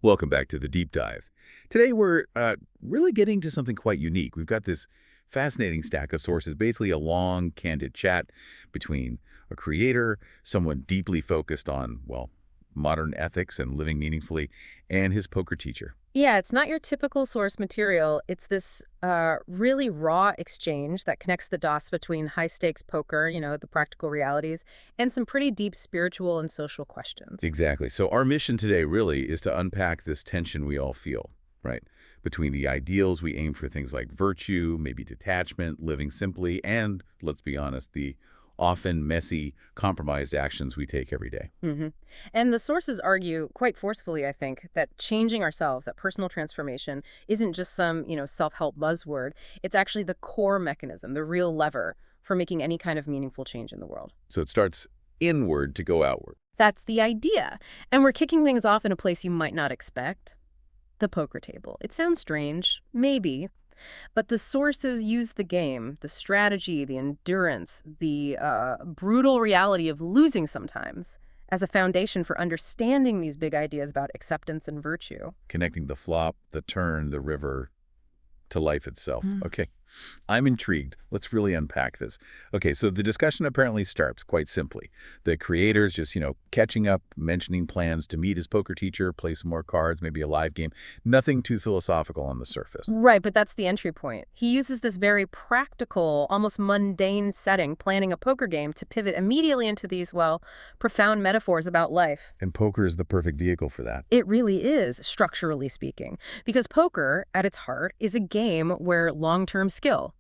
Welcome back to the deep dive. Today we're really getting to something quite unique. We've got this fascinating stack of sources, basically a long, candid chat between a creator, someone deeply focused on, well, modern ethics and living meaningfully, and his poker teacher. Yeah, it's not your typical source material. It's this really raw exchange that connects the dots between high-stakes poker, the practical realities, and some pretty deep spiritual and social questions. Exactly. So our mission today really is to unpack this tension we all feel, right? Between the ideals we aim for, things like virtue, maybe detachment, living simply, and, let's be honest, the often messy, compromised actions we take every day. hmm And the sources argue quite forcefully, I think, that changing ourselves, that personal transformation, isn't just some, self-help buzzword. It's actually the core mechanism, the real lever for making any kind of meaningful change in the world. So it starts inward to go outward. That's the idea. And we're kicking things off in a place you might not expect. The poker table. It sounds strange, maybe, but the sources use the game, the strategy, the endurance, the brutal reality of losing sometimes as a foundation for understanding these big ideas about acceptance and virtue. Connecting the flop, the turn, the river to life itself. Okay, I'm intrigued. Let's really unpack this. Okay, so the discussion apparently starts quite simply. The creator's just, catching up, mentioning plans to meet his poker teacher, play some more cards, maybe a live game. Nothing too philosophical on the surface. Right, but that's the entry point. He uses this very practical, almost mundane setting, planning a poker game, to pivot immediately into these, well, profound metaphors about life. And poker is the perfect vehicle for that. It really is, structurally speaking, because poker, at its heart, is a game where long-term skill.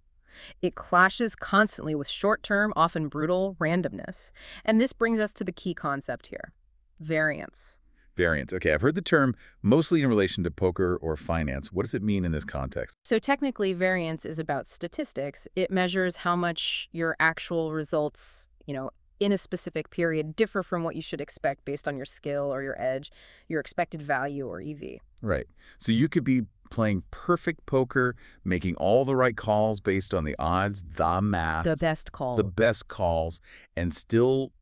It clashes constantly with short-term, often brutal, randomness. And this brings us to the key concept here, variance. Variance. Okay, I've heard the term mostly in relation to poker or finance. What does it mean in this context? So technically, variance is about statistics. It measures how much your actual results, in a specific period differ from what you should expect based on your skill or your edge, your expected value or EV. Right. So you could be playing perfect poker, making all the right calls based on the odds, the math, The best call. the best calls, and still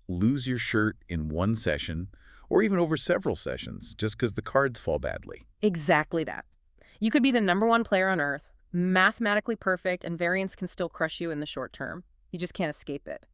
lose your shirt in one session or even over several sessions just because the cards fall badly. Exactly that. You could be the #1 player on earth, mathematically perfect, and variance can still crush you in the short term. You just can't escape it.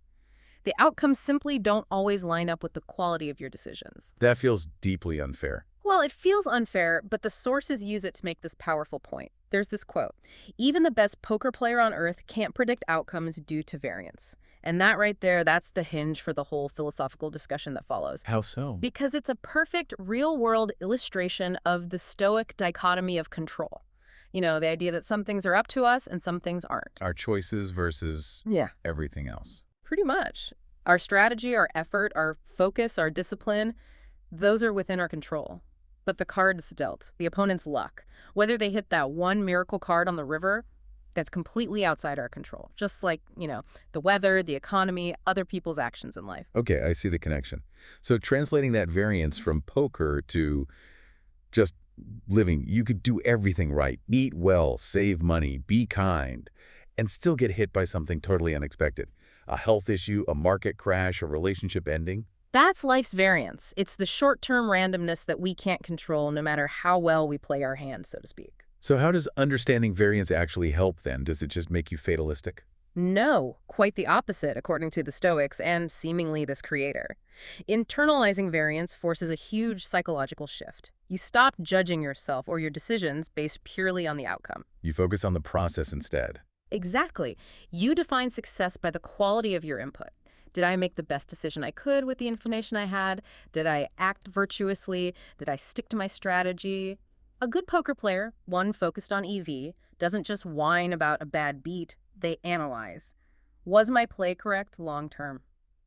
The outcomes simply don't always line up with the quality of your decisions. That feels deeply unfair. Well, it feels unfair, but the sources use it to make this powerful point. There's this quote: "Even the best poker player on earth can't predict outcomes due to variance." And that right there, that's the hinge for the whole philosophical discussion that follows. How so? Because it's a perfect real-world illustration of the Stoic dichotomy of control. The idea that some things are up to us and some things aren't. Our choices versus Yeah. everything else. Pretty much. Our strategy, our effort, our focus, our discipline, those are within our control. But the cards dealt, the opponent's luck, whether they hit that one miracle card on the river, that's completely outside our control. Just like, the weather, the economy, other people's actions in life. Okay, I see the connection. So translating that variance from poker to just living, you could do everything right, eat well, save money, be kind, and still get hit by something totally unexpected. A health issue, a market crash, a relationship ending. That's life's variance. It's the short-term randomness that we can't control no matter how well we play our hand, so to speak. So how does understanding variance actually help then? Does it just make you fatalistic? No, quite the opposite, according to the Stoics and seemingly this creator. Internalizing variance forces a huge psychological shift. You stop judging yourself or your decisions based purely on the outcome. You focus on the process instead. Exactly. You define success by the quality of your input. Did I make the best decision I could with the information I had? Did I act virtuously? Did I stick to my strategy? A good poker player, one focused on EV, doesn't just whine about a bad beat. They analyze. Was my play correct long term?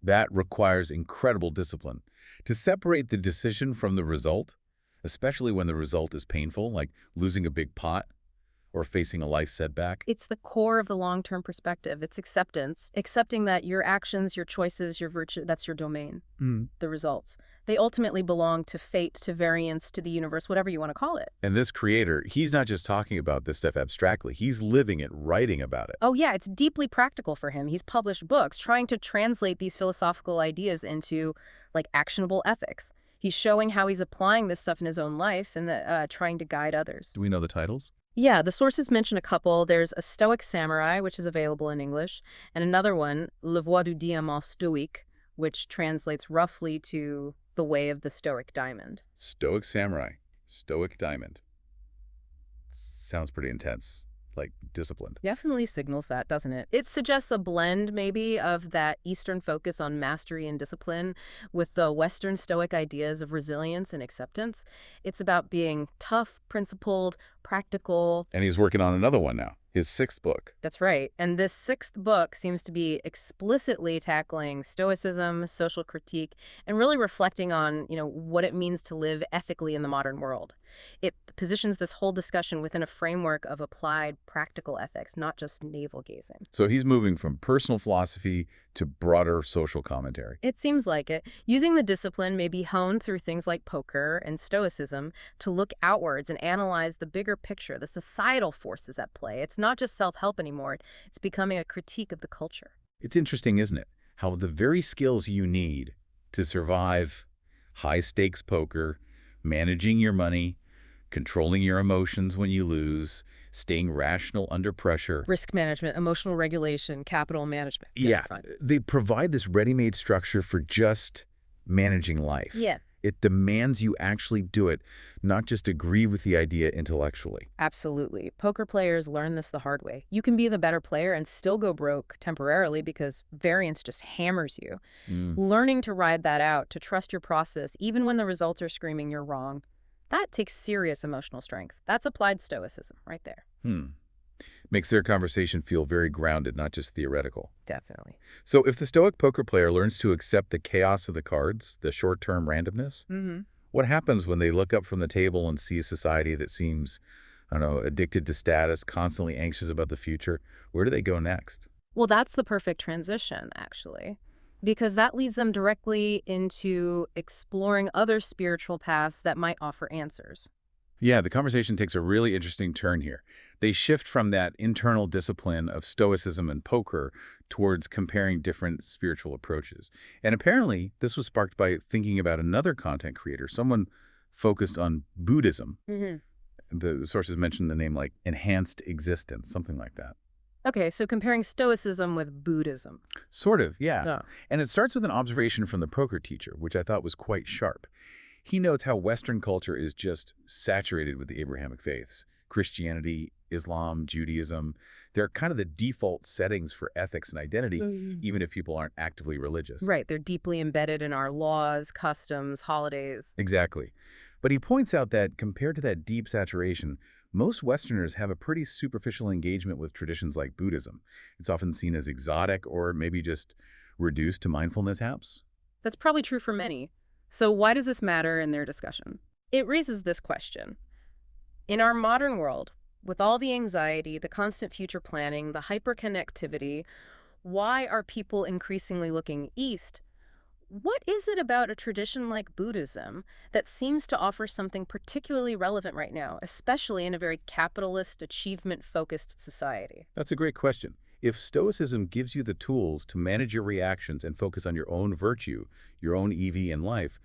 That requires incredible discipline. To separate the decision from the result, especially when the result is painful, like losing a big pot or facing a life setback. It's the core of the long-term perspective. It's acceptance, accepting that your actions, your choices, your virtue, that's your domain, the results. They ultimately belong to fate, to variance, to the universe, whatever you want to call it. And this creator, he's not just talking about this stuff abstractly. He's living it, writing about it. Oh yeah, it's deeply practical for him. He's published books trying to translate these philosophical ideas into, actionable ethics. He's showing how he's applying this stuff in his own life and trying to guide others. Do we know the titles? Yeah, the sources mention a couple. There's a Stoic Samurai, which is available in English, and another one, Le Voie du Diamant Stoique, which translates roughly to The Way of the Stoic Diamond. Stoic Samurai, Stoic Diamond. Sounds pretty intense, like disciplined. Definitely signals that, doesn't it? It suggests a blend, maybe, of that Eastern focus on mastery and discipline with the Western Stoic ideas of resilience and acceptance. It's about being tough, principled, practical. And he's working on another one now, his 6th book. That's right. And this 6th book seems to be explicitly tackling Stoicism, social critique, and really reflecting on, what it means to live ethically in the modern world. It positions this whole discussion within a framework of applied practical ethics, not just navel-gazing. So he's moving from personal philosophy to broader social commentary. It seems like it. Using the discipline may be honed through things like poker and Stoicism to look outwards and analyze the bigger picture, the societal forces at play. It's not just self-help anymore. It's becoming a critique of the culture. It's interesting, isn't it? How the very skills you need to survive high-stakes poker, managing your money, controlling your emotions when you lose, staying rational under pressure. Risk management, emotional regulation, capital management. Yeah, Fine. they provide this ready-made structure for just managing life. Yeah. It demands you actually do it, not just agree with the idea intellectually. Absolutely. Poker players learn this the hard way. You can be the better player and still go broke temporarily because variance just hammers you. Learning to ride that out, to trust your process, even when the results are screaming you're wrong, that takes serious emotional strength. That's applied Stoicism right there. Makes their conversation feel very grounded, not just theoretical. Definitely. So if the Stoic poker player learns to accept the chaos of the cards, the short-term randomness, what happens when they look up from the table and see a society that seems, addicted to status, constantly anxious about the future? Where do they go next? Well, that's the perfect transition, actually, because that leads them directly into exploring other spiritual paths that might offer answers. Yeah, the conversation takes a really interesting turn here. They shift from that internal discipline of Stoicism and poker towards comparing different spiritual approaches. And apparently, this was sparked by thinking about another content creator, someone focused on Buddhism. The sources mentioned the name like enhanced existence, something like that. Okay, so comparing Stoicism with Buddhism. Sort of, yeah. Yeah. And it starts with an observation from the poker teacher, which I thought was quite sharp. He notes how Western culture is just saturated with the Abrahamic faiths. Christianity, Islam, Judaism, they're kind of the default settings for ethics and identity, even if people aren't actively religious. Right, they're deeply embedded in our laws, customs, holidays. Exactly. But he points out that compared to that deep saturation, most Westerners have a pretty superficial engagement with traditions like Buddhism. It's often seen as exotic or maybe just reduced to mindfulness apps. That's probably true for many. So why does this matter in their discussion? It raises this question. In our modern world, with all the anxiety, the constant future planning, the hyperconnectivity, why are people increasingly looking east? What is it about a tradition like Buddhism that seems to offer something particularly relevant right now, especially in a very capitalist, achievement-focused society? That's a great question. If Stoicism gives you the tools to manage your reactions and focus on your own virtue, your own EV in life,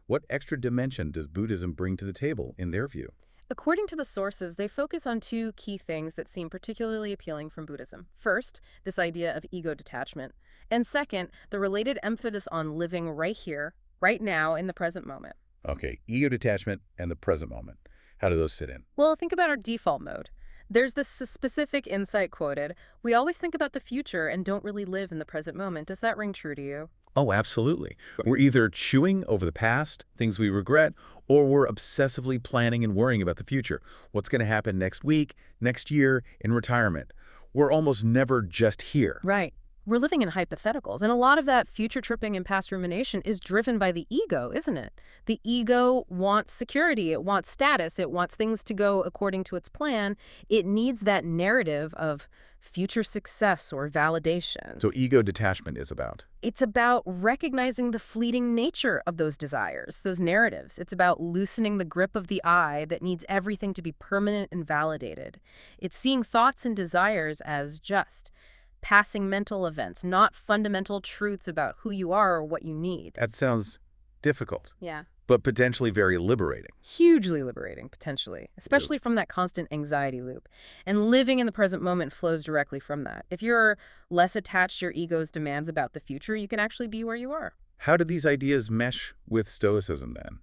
what extra dimension does Buddhism bring to the table, in their view? According to the sources, they focus on two key things that seem particularly appealing from Buddhism. First, this idea of ego detachment. And second, the related emphasis on living right here, right now, in the present moment. Okay, ego detachment and the present moment. How do those fit in? Well, think about our default mode. There's this specific insight quoted. We always think about the future and don't really live in the present moment. Does that ring true to you? Oh, absolutely. We're either chewing over the past, things we regret, or we're obsessively planning and worrying about the future. What's going to happen next week, next year, in retirement? We're almost never just here. Right. We're living in hypotheticals, and a lot of that future tripping and past rumination is driven by the ego, isn't it? The ego wants security, it wants status, it wants things to go according to its plan. It needs that narrative of future success or validation. So ego detachment is about? It's about recognizing the fleeting nature of those desires, those narratives. It's about loosening the grip of the eye that needs everything to be permanent and validated. It's seeing thoughts and desires as just passing mental events, not fundamental truths about who you are or what you need. That sounds difficult. Yeah. but potentially very liberating. Hugely liberating, potentially, especially from that constant anxiety loop. And living in the present moment flows directly from that. If you're less attached to your ego's demands about the future, you can actually be where you are. How do these ideas mesh with Stoicism then?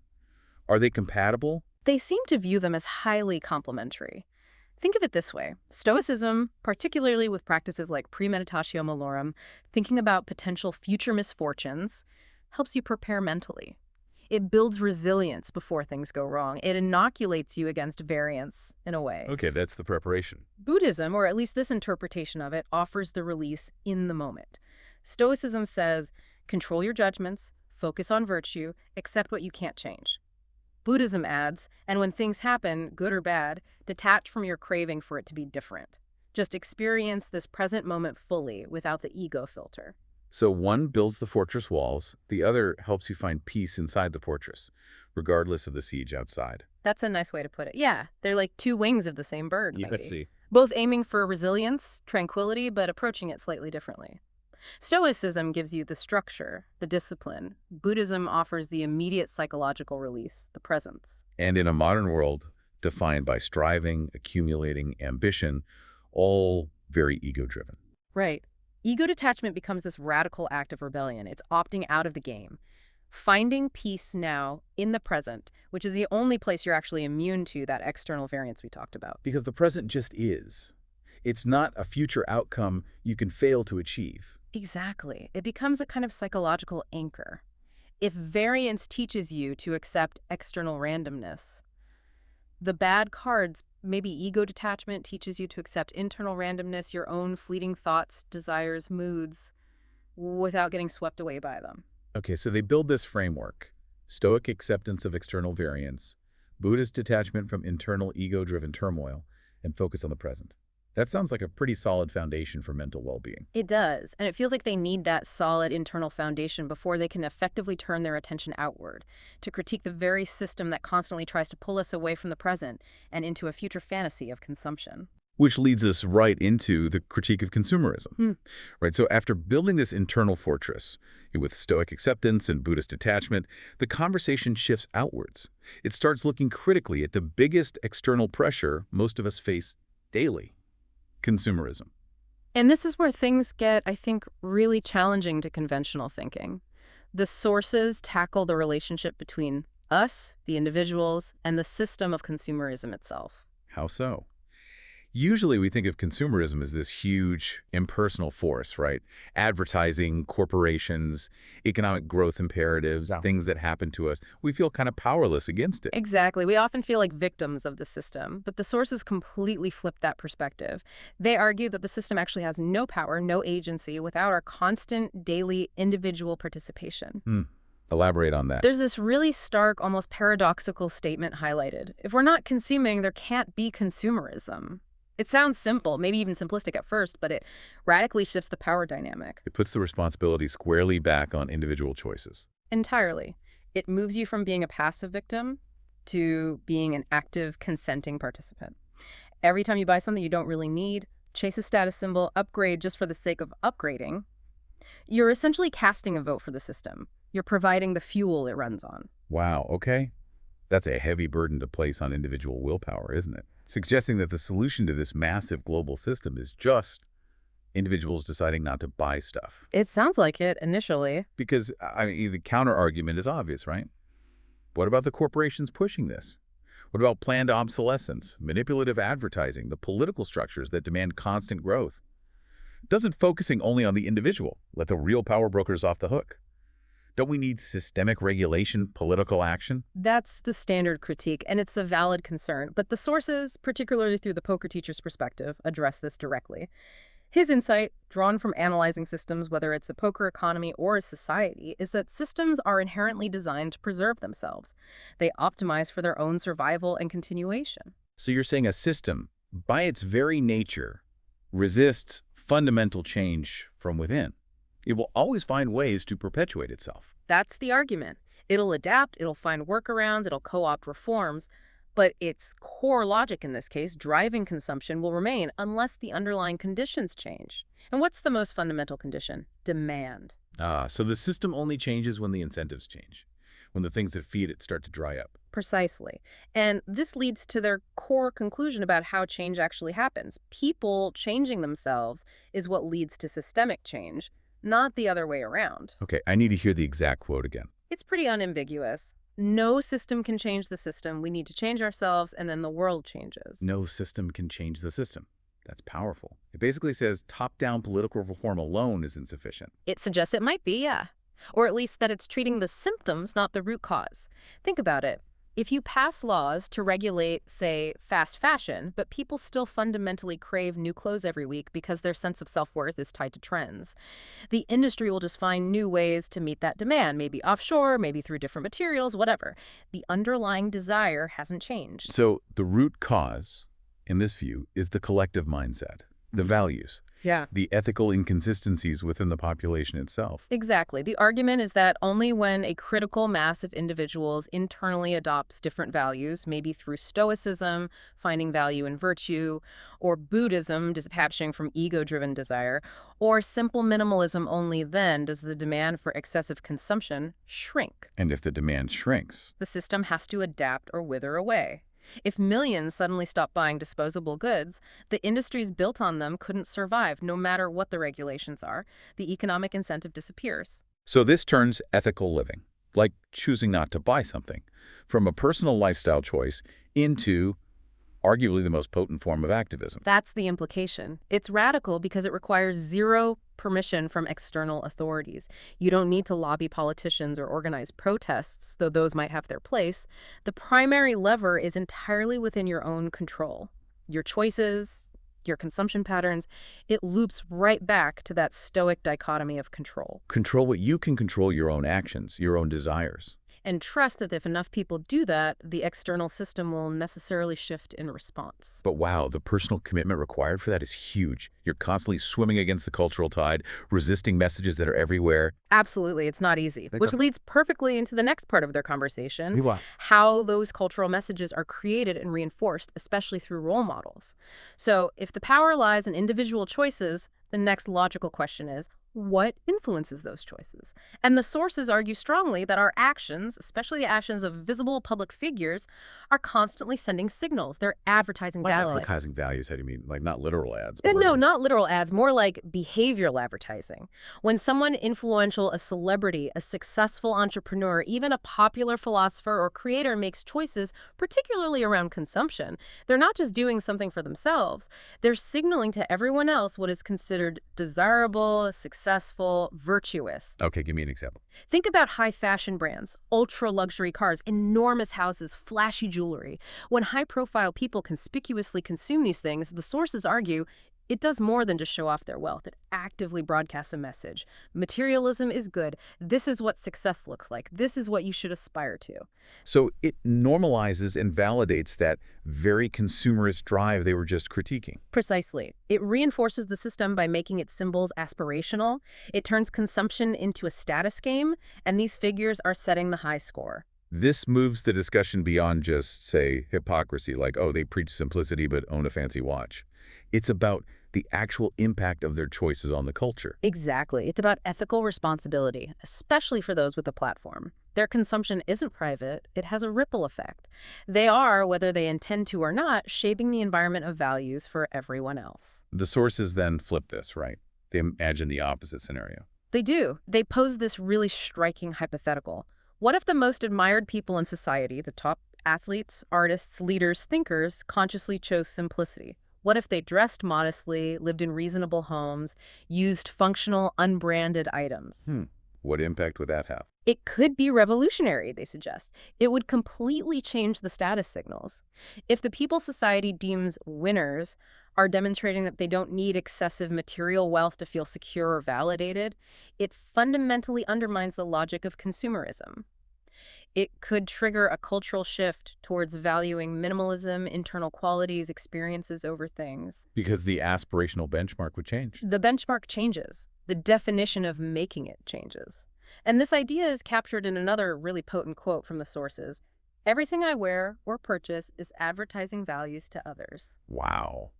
Are they compatible? They seem to view them as highly complementary. Think of it this way. Stoicism, particularly with practices like premeditatio malorum, thinking about potential future misfortunes, helps you prepare mentally. It builds resilience before things go wrong. It inoculates you against variance, in a way. Okay, that's the preparation. Buddhism, or at least this interpretation of it, offers the release in the moment. Stoicism says, control your judgments, focus on virtue, accept what you can't change. Buddhism adds, and when things happen, good or bad, detach from your craving for it to be different. Just experience this present moment fully without the ego filter. So one builds the fortress walls, the other helps you find peace inside the fortress, regardless of the siege outside. That's a nice way to put it. Yeah, they're like two wings of the same bird, Let's maybe. see. Both aiming for resilience, tranquility, but approaching it slightly differently. Stoicism gives you the structure, the discipline. Buddhism offers the immediate psychological release, the presence. And in a modern world defined by striving, accumulating, ambition, all very ego-driven. Right. Ego detachment becomes this radical act of rebellion. It's opting out of the game. Finding peace now in the present, which is the only place you're actually immune to that external variance we talked about. Because the present just is. It's not a future outcome you can fail to achieve. Exactly. It becomes a kind of psychological anchor. If variance teaches you to accept external randomness, the bad cards, maybe ego detachment teaches you to accept internal randomness, your own fleeting thoughts, desires, moods, without getting swept away by them. Okay, so they build this framework: Stoic acceptance of external variance, Buddhist detachment from internal ego-driven turmoil, and focus on the present. That sounds like a pretty solid foundation for mental well-being. It does, and it feels like they need that solid internal foundation before they can effectively turn their attention outward, to critique the very system that constantly tries to pull us away from the present and into a future fantasy of consumption. Which leads us right into the critique of consumerism. Right, so after building this internal fortress with Stoic acceptance and Buddhist detachment, the conversation shifts outwards. It starts looking critically at the biggest external pressure most of us face daily: consumerism. And this is where things get, I think, really challenging to conventional thinking. The sources tackle the relationship between us, the individuals, and the system of consumerism itself. How so? Usually we think of consumerism as this huge impersonal force, right? Advertising, corporations, economic growth imperatives, Yeah. things that happen to us. We feel kind of powerless against it. Exactly. We often feel like victims of the system, but the sources completely flip that perspective. They argue that the system actually has no power, no agency without our constant, daily, individual participation. Elaborate on that. There's this really stark, almost paradoxical statement highlighted. If we're not consuming, there can't be consumerism. It sounds simple, maybe even simplistic at first, but it radically shifts the power dynamic. It puts the responsibility squarely back on individual choices. Entirely. It moves you from being a passive victim to being an active, consenting participant. Every time you buy something you don't really need, chase a status symbol, upgrade just for the sake of upgrading, you're essentially casting a vote for the system. You're providing the fuel it runs on. Wow, okay. That's a heavy burden to place on individual willpower, isn't it? Suggesting that the solution to this massive global system is just individuals deciding not to buy stuff. It sounds like it initially. Because, I mean, the counter-argument is obvious, right? What about the corporations pushing this? What about planned obsolescence, manipulative advertising, the political structures that demand constant growth? Doesn't focusing only on the individual let the real power brokers off the hook? Don't we need systemic regulation, political action? That's the standard critique, and it's a valid concern. But the sources, particularly through the poker teacher's perspective, address this directly. His insight, drawn from analyzing systems, whether it's a poker economy or a society, is that systems are inherently designed to preserve themselves. They optimize for their own survival and continuation. So you're saying a system, by its very nature, resists fundamental change from within. It will always find ways to perpetuate itself. That's the argument. It'll adapt, it'll find workarounds, it'll co-opt reforms, but its core logic in this case, driving consumption, will remain unless the underlying conditions change. And what's the most fundamental condition? Demand. So the system only changes when the incentives change. when the things that feed it start to dry up. Precisely. And this leads to their core conclusion about how change actually happens. People changing themselves is what leads to systemic change, not the other way around. Okay, I need to hear the exact quote again. It's pretty unambiguous. No system can change the system. We need to change ourselves, and then the world changes. No system can change the system. That's powerful. It basically says top-down political reform alone is insufficient. It suggests it might be, yeah. Or at least that it's treating the symptoms, not the root cause. Think about it. If you pass laws to regulate, say, fast fashion, but people still fundamentally crave new clothes every week because their sense of self-worth is tied to trends, the industry will just find new ways to meet that demand, maybe offshore, maybe through different materials, whatever. The underlying desire hasn't changed. So the root cause, in this view, is the collective mindset, the values, Yeah. the ethical inconsistencies within the population itself. Exactly. The argument is that only when a critical mass of individuals internally adopts different values, maybe through Stoicism, finding value in virtue, or Buddhism, detaching from ego-driven desire, or simple minimalism, only then does the demand for excessive consumption shrink. And if the demand shrinks, The system has to adapt or wither away. If millions suddenly stop buying disposable goods, the industries built on them couldn't survive, no matter what the regulations are. The economic incentive disappears. so this turns ethical living, like choosing not to buy something, from a personal lifestyle choice into arguably the most potent form of activism. That's the implication. It's radical because it requires zero permission from external authorities. You don't need to lobby politicians or organize protests, though those might have their place. The primary lever is entirely within your own control. Your choices, your consumption patterns, it loops right back to that Stoic dichotomy of control. Control what you can control, your own actions, your own desires. And trust that if enough people do that, the external system will necessarily shift in response. But wow, the personal commitment required for that is huge. You're constantly swimming against the cultural tide, resisting messages that are everywhere. Absolutely, it's not easy, which leads perfectly into the next part of their conversation, how those cultural messages are created and reinforced, especially through role models. So if the power lies in individual choices, the next logical question is, what influences those choices? And the sources argue strongly that our actions, especially the actions of visible public figures, are constantly sending signals. They're advertising value. Advertising values, how do you mean? Like not literal ads? No, not literal ads, more like behavioral advertising. When someone influential, a celebrity, a successful entrepreneur, even a popular philosopher or creator makes choices, particularly around consumption, they're not just doing something for themselves. They're signaling to everyone else what is considered desirable, successful, virtuous. Okay, give me an example. Think about high fashion brands, ultra luxury cars, enormous houses, flashy jewelry. When high-profile people conspicuously consume these things, the sources argue it does more than just show off their wealth. It actively broadcasts a message. Materialism is good. This is what success looks like. This is what you should aspire to. So it normalizes and validates that very consumerist drive they were just critiquing. Precisely. It reinforces the system by making its symbols aspirational. It turns consumption into a status game, and these figures are setting the high score. This moves the discussion beyond just, say, hypocrisy, like, oh, they preach simplicity but own a fancy watch. It's about the actual impact of their choices on the culture. Exactly. It's about ethical responsibility, especially for those with a platform. Their consumption isn't private. It has a ripple effect. They are, whether they intend to or not, shaping the environment of values for everyone else. The sources then flip this, right? They imagine the opposite scenario. They do. They pose this really striking hypothetical. What if the most admired people in society, the top athletes, artists, leaders, thinkers, consciously chose simplicity? What if they dressed modestly, lived in reasonable homes, used functional, unbranded items? What impact would that have? It could be revolutionary, they suggest. It would completely change the status signals. If the people society deems winners are demonstrating that they don't need excessive material wealth to feel secure or validated, it fundamentally undermines the logic of consumerism. It could trigger a cultural shift towards valuing minimalism, internal qualities, experiences over things. Because the aspirational benchmark would change. The benchmark changes. The definition of making it changes. And this idea is captured in another really potent quote from the sources. Everything I wear or purchase is advertising values to others. Wow.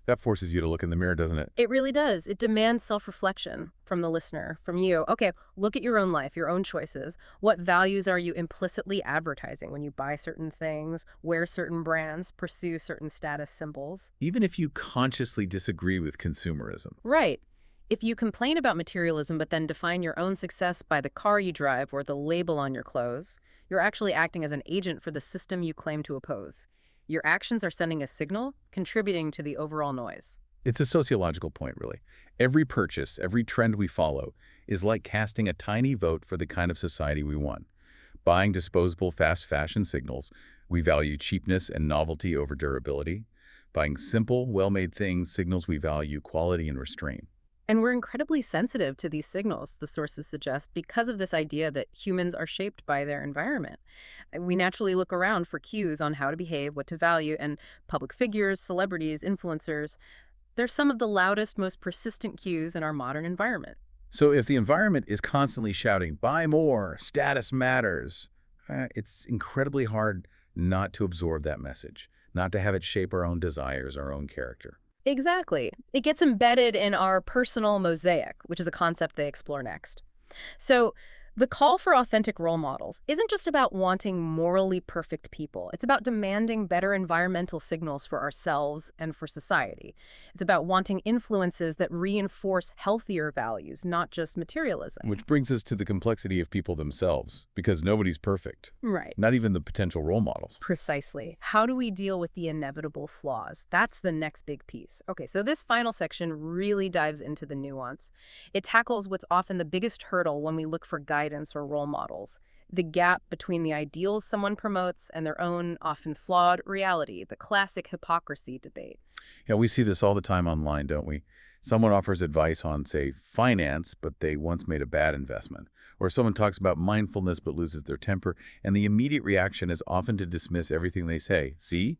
That forces you to look in the mirror, doesn't it? It really does. It demands self-reflection from the listener, from you. Okay, look at your own life, your own choices. What values are you implicitly advertising when you buy certain things, wear certain brands, pursue certain status symbols? Even if you consciously disagree with consumerism. Right. If you complain about materialism but then define your own success by the car you drive or the label on your clothes, you're actually acting as an agent for the system you claim to oppose. Your actions are sending a signal, contributing to the overall noise. It's a sociological point, really. Every purchase, every trend we follow is like casting a tiny vote for the kind of society we want. Buying disposable fast fashion signals, we value cheapness and novelty over durability. Buying simple, well-made things signals we value quality and restraint. And we're incredibly sensitive to these signals, the sources suggest, because of this idea that humans are shaped by their environment. We naturally look around for cues on how to behave, what to value, and public figures, celebrities, influencers, they're some of the loudest, most persistent cues in our modern environment. So if the environment is constantly shouting, buy more, status matters, it's incredibly hard not to absorb that message, not to have it shape our own desires, our own character. Exactly. It gets embedded in our personal mosaic, which is a concept they explore next. So, the call for authentic role models isn't just about wanting morally perfect people. It's about demanding better environmental signals for ourselves and for society. It's about wanting influences that reinforce healthier values, not just materialism. Which brings us to the complexity of people themselves, because nobody's perfect, Right. not even the potential role models. Precisely. How do we deal with the inevitable flaws? That's the next big piece. Okay, so this final section really dives into the nuance. It tackles what's often the biggest hurdle when we look for guidance or role models, the gap between the ideals someone promotes and their own, often flawed, reality, the classic hypocrisy debate. Yeah, we see this all the time online, don't we? Someone offers advice on, say, finance, but they once made a bad investment. Or someone talks about mindfulness but loses their temper, and the immediate reaction is often to dismiss everything they say. See?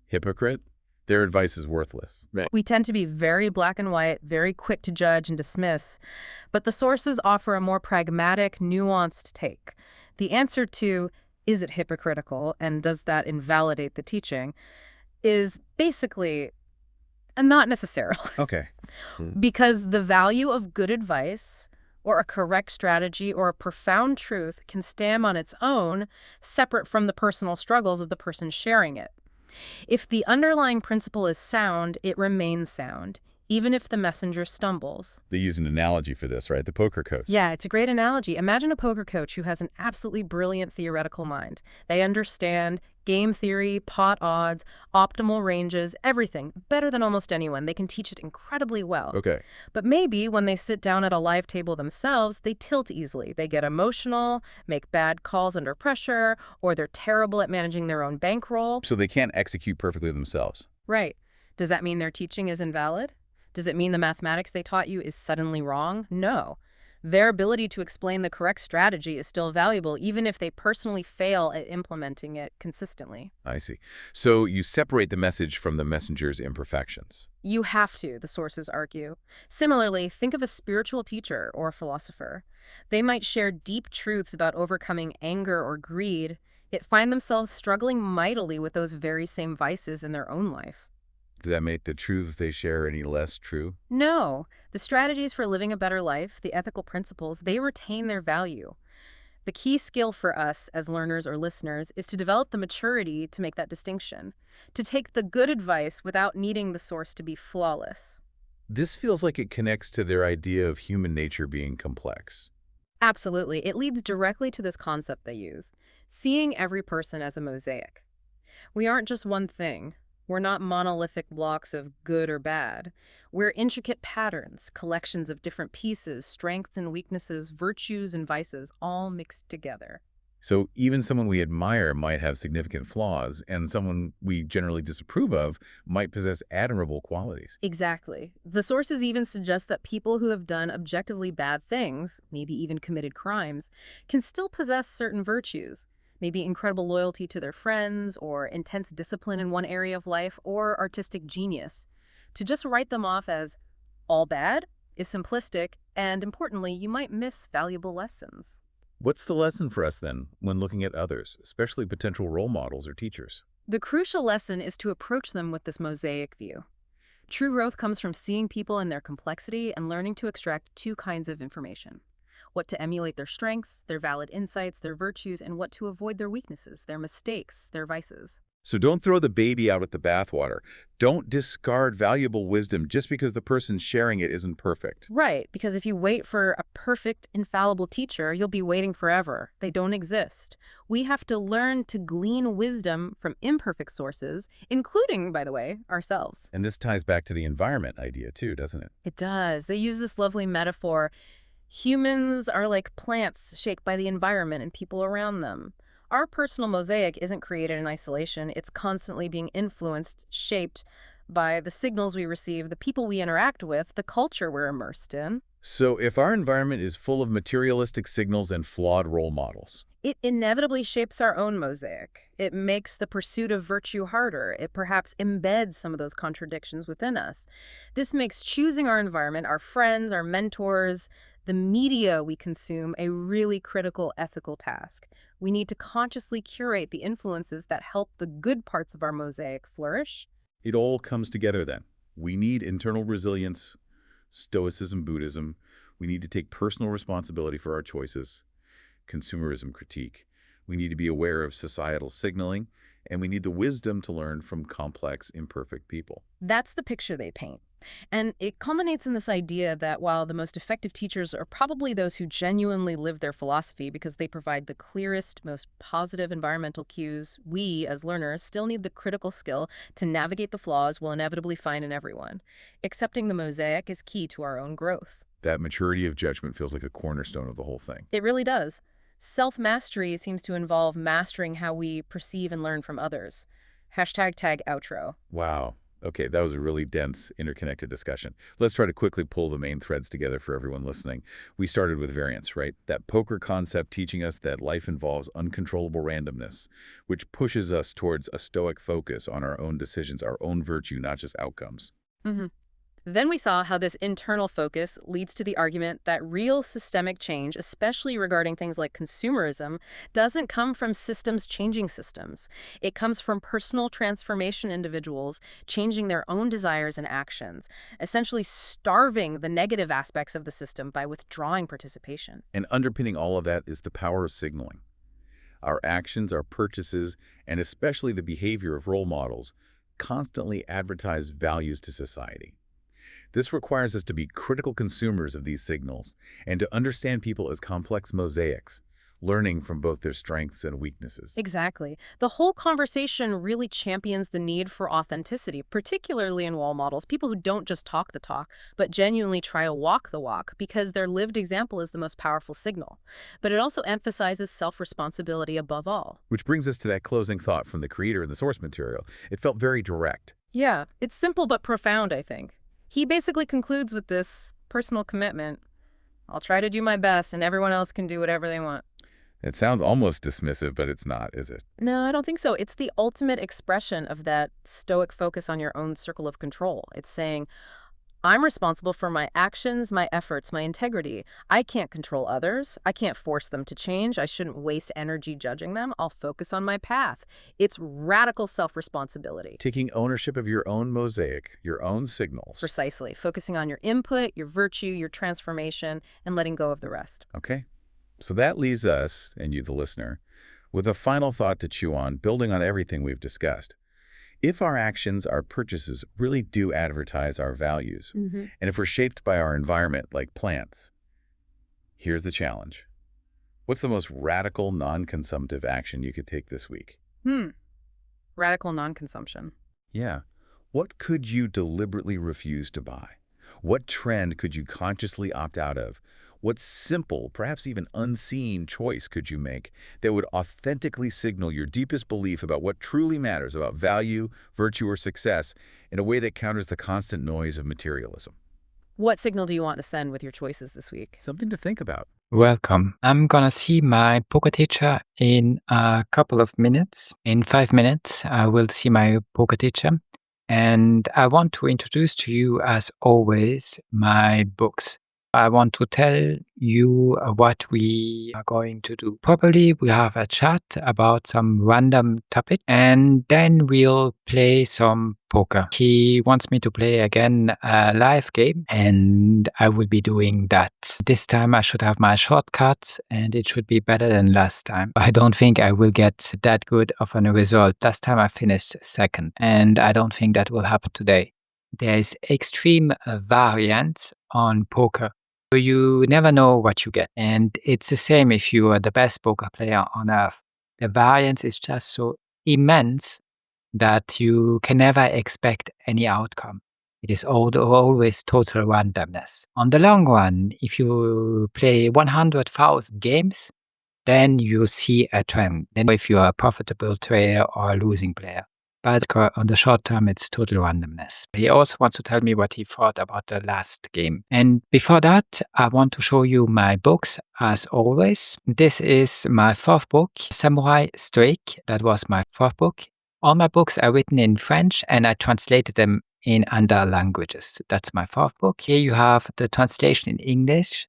Hypocrite? Their advice is worthless. Right. We tend to be very black and white, very quick to judge and dismiss, but the sources offer a more pragmatic, nuanced take. The answer to, is it hypocritical and does that invalidate the teaching, is basically not necessarily. Okay. Because the value of good advice or a correct strategy or a profound truth can stand on its own, separate from the personal struggles of the person sharing it. If the underlying principle is sound, it remains sound, even if the messenger stumbles. They use an analogy for this, right? The poker coach. Yeah, it's a great analogy. Imagine a poker coach who has an absolutely brilliant theoretical mind. They understand game theory, pot odds, optimal ranges, everything, better than almost anyone. They can teach it incredibly well. Okay. But maybe when they sit down at a live table themselves, they tilt easily. They get emotional, make bad calls under pressure, or they're terrible at managing their own bankroll. So they can't execute perfectly themselves. Right. Does that mean their teaching is invalid? Does it mean the mathematics they taught you is suddenly wrong? No. Their ability to explain the correct strategy is still valuable, even if they personally fail at implementing it consistently. I see. So you separate the message from the messenger's imperfections. You have to, the sources argue. Similarly, think of a spiritual teacher or a philosopher. They might share deep truths about overcoming anger or greed, yet find themselves struggling mightily with those very same vices in their own life. Does that make the truths they share any less true? No. The strategies for living a better life, the ethical principles, they retain their value. The key skill for us as learners or listeners is to develop the maturity to make that distinction, to take the good advice without needing the source to be flawless. This feels like it connects to their idea of human nature being complex. Absolutely. It leads directly to this concept they use, seeing every person as a mosaic. We aren't just one thing. We're not monolithic blocks of good or bad. We're intricate patterns, collections of different pieces, strengths and weaknesses, virtues and vices, all mixed together. So even someone we admire might have significant flaws, and someone we generally disapprove of might possess admirable qualities. Exactly. The sources even suggest that people who have done objectively bad things, maybe even committed crimes, can still possess certain virtues. Maybe incredible loyalty to their friends, or intense discipline in one area of life, or artistic genius. To just write them off as all bad is simplistic, and importantly, you might miss valuable lessons. What's the lesson for us then when looking at others, especially potential role models or teachers? The crucial lesson is to approach them with this mosaic view. True growth comes from seeing people in their complexity and learning to extract two kinds of information: what to emulate their strengths, their valid insights, their virtues, and what to avoid their weaknesses, their mistakes, their vices. So don't throw the baby out with the bathwater. Don't discard valuable wisdom just because the person sharing it isn't perfect. Right, because if you wait for a perfect, infallible teacher, you'll be waiting forever. They don't exist. We have to learn to glean wisdom from imperfect sources, including, by the way, ourselves. And this ties back to the environment idea too, doesn't it? It does. They use this lovely metaphor. Humans are like plants shaped by the environment and people around them. Our personal mosaic isn't created in isolation. It's constantly being influenced, shaped by the signals we receive, the people we interact with, the culture we're immersed in. So if our environment is full of materialistic signals and flawed role models, It inevitably shapes our own mosaic. It makes the pursuit of virtue harder. It perhaps embeds some of those contradictions within us. This makes choosing our environment, our friends, our mentors, the media we consume a really critical ethical task. We need to consciously curate the influences that help the good parts of our mosaic flourish. it all comes together then. We need internal resilience, Stoicism, Buddhism. We need to take personal responsibility for our choices, consumerism critique. We need to be aware of societal signaling, and we need the wisdom to learn from complex, imperfect people. That's the picture they paint. And it culminates in this idea that while the most effective teachers are probably those who genuinely live their philosophy because they provide the clearest, most positive environmental cues, we, as learners, still need the critical skill to navigate the flaws we'll inevitably find in everyone. Accepting the mosaic is key to our own growth. That maturity of judgment feels like a cornerstone of the whole thing. It really does. Self-mastery seems to involve mastering how we perceive and learn from others. Hashtag outro. Wow. Okay, that was a really dense, interconnected discussion. Let's try to quickly pull the main threads together for everyone listening. We started with variance, right? That poker concept teaching us that life involves uncontrollable randomness, which pushes us towards a Stoic focus on our own decisions, our own virtue, not just outcomes. Mhm. Then we saw how this internal focus leads to the argument that real systemic change, especially regarding things like consumerism, doesn't come from systems changing systems. It comes from personal transformation individuals changing their own desires and actions, essentially starving the negative aspects of the system by withdrawing participation. And underpinning all of that is the power of signaling. Our actions, our purchases, and especially the behavior of role models constantly advertise values to society. This requires us to be critical consumers of these signals and to understand people as complex mosaics, learning from both their strengths and weaknesses. Exactly. The whole conversation really champions the need for authenticity, particularly in role models, people who don't just talk the talk, but genuinely try to walk the walk, because their lived example is the most powerful signal. But it also emphasizes self-responsibility above all. Which brings us to that closing thought from the creator in the source material. It felt very direct. Yeah, it's simple but profound, I think. He basically concludes with this personal commitment. I'll try to do my best, and everyone else can do whatever they want. It sounds almost dismissive, but it's not, is it? No, I don't think so. It's the ultimate expression of that Stoic focus on your own circle of control. It's saying, I'm responsible for my actions, my efforts, my integrity. I can't control others. I can't force them to change. I shouldn't waste energy judging them. I'll focus on my path. It's radical self-responsibility. Taking ownership of your own mosaic, your own signals. Precisely. Focusing on your input, your virtue, your transformation, and letting go of the rest. Okay. So that leaves us, and you the listener, with a final thought to chew on, building on everything we've discussed. If our actions, our purchases, really do advertise our values, and if we're shaped by our environment like plants, here's the challenge. What's the most radical, non-consumptive action you could take this week? Radical non-consumption. Yeah. What could you deliberately refuse to buy? What trend could you consciously opt out of? What simple, perhaps even unseen choice could you make that would authentically signal your deepest belief about what truly matters about value, virtue, or success in a way that counters the constant noise of materialism? What signal do you want to send with your choices this week? Something to think about. Welcome. I'm gonna see my poker teacher in a couple of minutes. In 5 minutes, I will see my poker teacher. And I want to introduce to you, as always, my books. I want to tell you what we are going to do. Probably we have a chat about some random topic and then we'll play some poker. He wants me to play again a live game and I will be doing that. This time I should have my shortcuts and it should be better than last time. I don't think I will get that good of a result. Last time I finished second and I don't think that will happen today. There is extreme variance on poker. So you never know what you get. And it's the same if you are the best poker player on earth. The variance is just so immense that you can never expect any outcome. It is always total randomness. On the long run, if you play 100,000 games, then you see a trend. Then if you are a profitable trader or a losing player. But on the short term, it's total randomness. He also wants to tell me what he thought about the last game. And before that, I want to show you my books, as always. This is my fourth book, Samurai Stoic. That was my fourth book. All my books are written in French, and I translated them in other languages. That's my fourth book. Here you have the translation in English,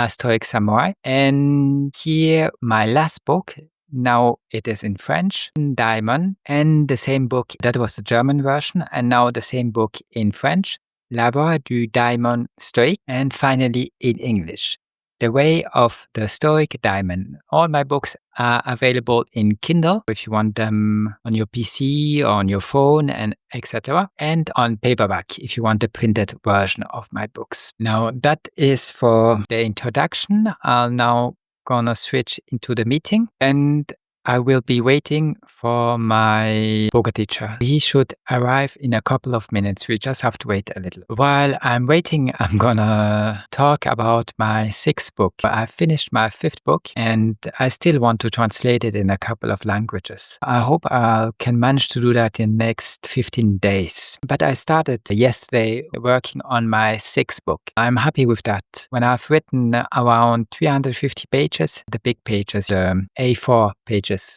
Stoic Samurai. And here, my last book, now it is in French, Diamond, and the same book, that was the German version, and now the same book in French, L'Arbre du Diamond Stoic, and finally in English, The Way of the Stoic Diamond. All my books are available in Kindle, if you want them on your PC, or on your phone, and etc., and on paperback, if you want the printed version of my books. Now, that is for the introduction. I'll now gonna switch into the meeting and I will be waiting for my poker teacher. He should arrive in a couple of minutes. We just have to wait a little. While I'm waiting, I'm gonna talk about my sixth book. I finished my fifth book and I still want to translate it in a couple of languages. I hope I can manage to do that in the next 15 days. But I started yesterday working on my sixth book. I'm happy with that. When I've written around 350 pages, the big pages, A4 pages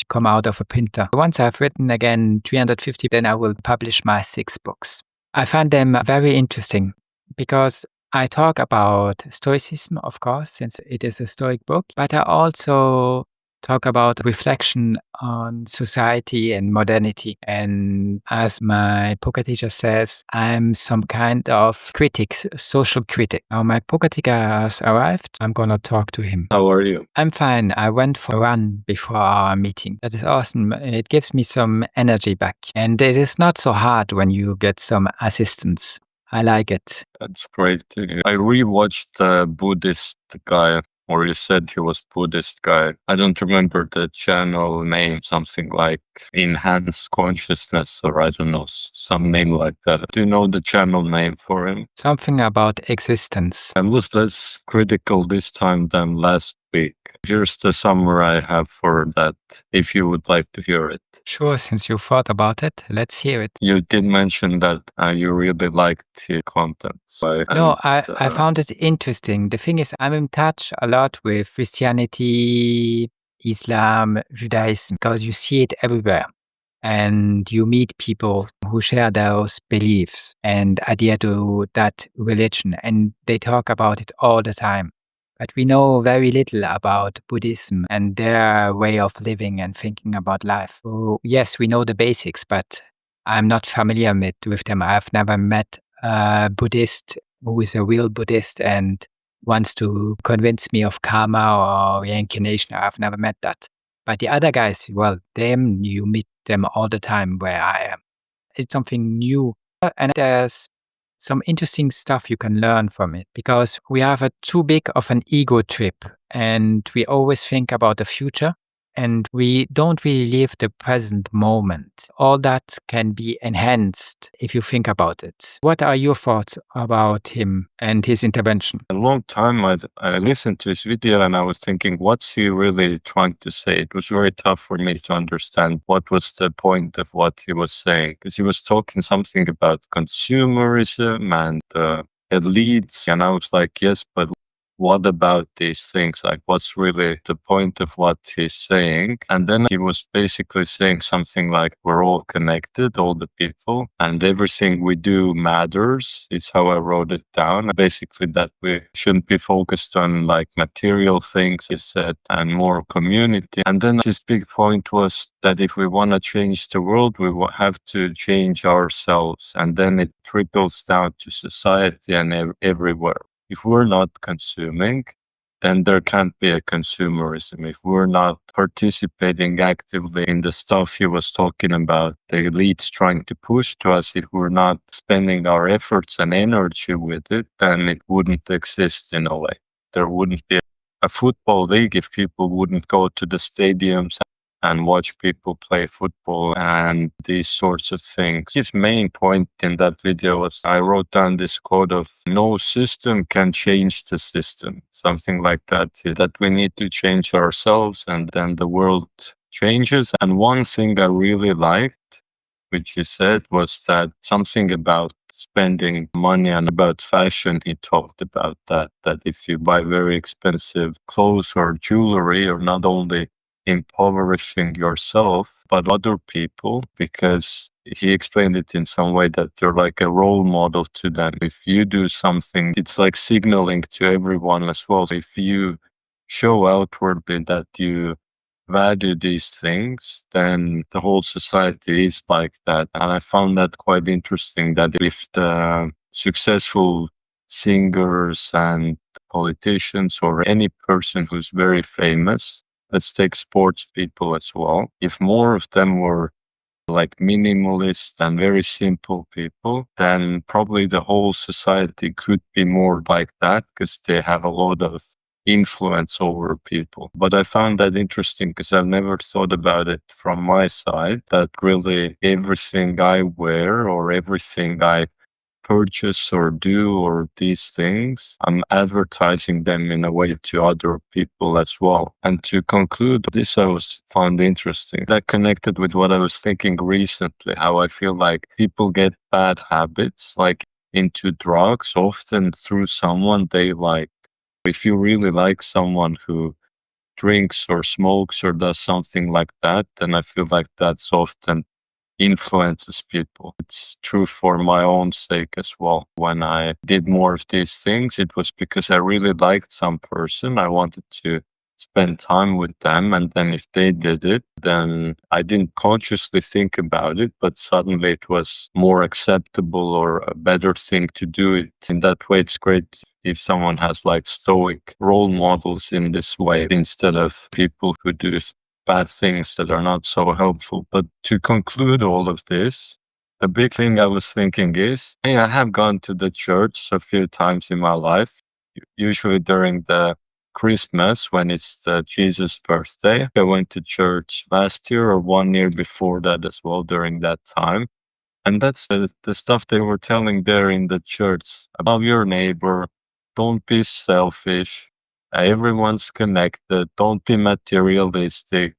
come out of a printer. Once I've written again 350, then I will publish my 6 books. I find them very interesting because I talk about Stoicism, of course, since it is a Stoic book, but I also talk about reflection on society and modernity. And as my poker teacher says, I'm some kind of critic, social critic. Now my poker teacher has arrived. I'm gonna talk to him. How are you? I'm fine. I went for a run before our meeting. That is awesome. It gives me some energy back. And it is not so hard when you get some assistance. I like it. That's great to hear. I rewatched the Buddhist guy, or you said he was Buddhist guy. I don't remember the channel name, something like Enhanced Consciousness, or I don't know, some name like that. Do you know the channel name for him? Something about existence. I was less critical this time than last week. Here's the summary I have for that, if you would like to hear it. Sure, since you thought about it, let's hear it. You did mention that you really liked the content. I found it interesting. The thing is, I'm in touch a lot with Christianity, Islam, Judaism, because you see it everywhere. And you meet people who share those beliefs and adhere to that religion, and they talk about it all the time. But we know very little about Buddhism and their way of living and thinking about life. So yes, we know the basics, but I'm not familiar with them. I've never met a Buddhist who is a real Buddhist and wants to convince me of karma or reincarnation. I've never met that. But the other guys, well, you meet them all the time where I am. It's something new. And there's some interesting stuff you can learn from it, because we have too big of an ego trip and we always think about the future and we don't really live the present moment. All that can be enhanced if you think about it. What are your thoughts about him and his intervention? A long time I listened to his video and I was thinking, what's he really trying to say? It was very tough for me to understand what was the point of what he was saying, because he was talking something about consumerism and elites, and I was like, yes, but what about these things? Like, what's really the point of what he's saying? And then he was basically saying something like, we're all connected, all the people, and everything we do matters, is how I wrote it down. Basically, that we shouldn't be focused on like material things, he said, and more community. And then his big point was that if we want to change the world, we have to change ourselves. And then it trickles down to society and everywhere. If we're not consuming, then there can't be a consumerism. If we're not participating actively in the stuff he was talking about, the elites trying to push to us, if we're not spending our efforts and energy with it, then it wouldn't exist in a way. There wouldn't be a football league if people wouldn't go to the stadiums and watch people play football and these sorts of things. His main point in that video was, I wrote down this quote of, no system can change the system, something like that we need to change ourselves and then the world changes. And one thing I really liked, which he said, was that something about spending money and about fashion. He talked about that if you buy very expensive clothes or jewelry, you're not only impoverishing yourself but other people, because he explained it in some way that you're like a role model to them. If you do something, it's like signaling to everyone as well. If you show outwardly that you value these things, then the whole society is like that. And I found that quite interesting, that if the successful singers and politicians or any person who's very famous, let's take sports people as well, if more of them were like minimalist and very simple people, then probably the whole society could be more like that, because they have a lot of influence over people. But I found that interesting because I've never thought about it from my side, that really everything I wear or everything I purchase or do or these things, I'm advertising them in a way to other people as well. And to conclude, this I found interesting. That connected with what I was thinking recently, how I feel like people get bad habits, like into drugs, often through someone they like. If you really like someone who drinks or smokes or does something like that, then I feel like that's often influences people. It's true for my own sake as well. When I did more of these things, it was because I really liked some person. I wanted to spend time with them. And then if they did it, then I didn't consciously think about it, but suddenly it was more acceptable or a better thing to do it. In that way, it's great if someone has like Stoic role models in this way, instead of people who do bad things that are not so helpful. But to conclude all of this, the big thing I was thinking is, hey, I have gone to the church a few times in my life, usually during the Christmas when it's the Jesus birthday. I went to church last year or 1 year before that as well during that time. And that's the stuff they were telling there in the church. Love your neighbor, don't be selfish, everyone's connected, don't be materialistic,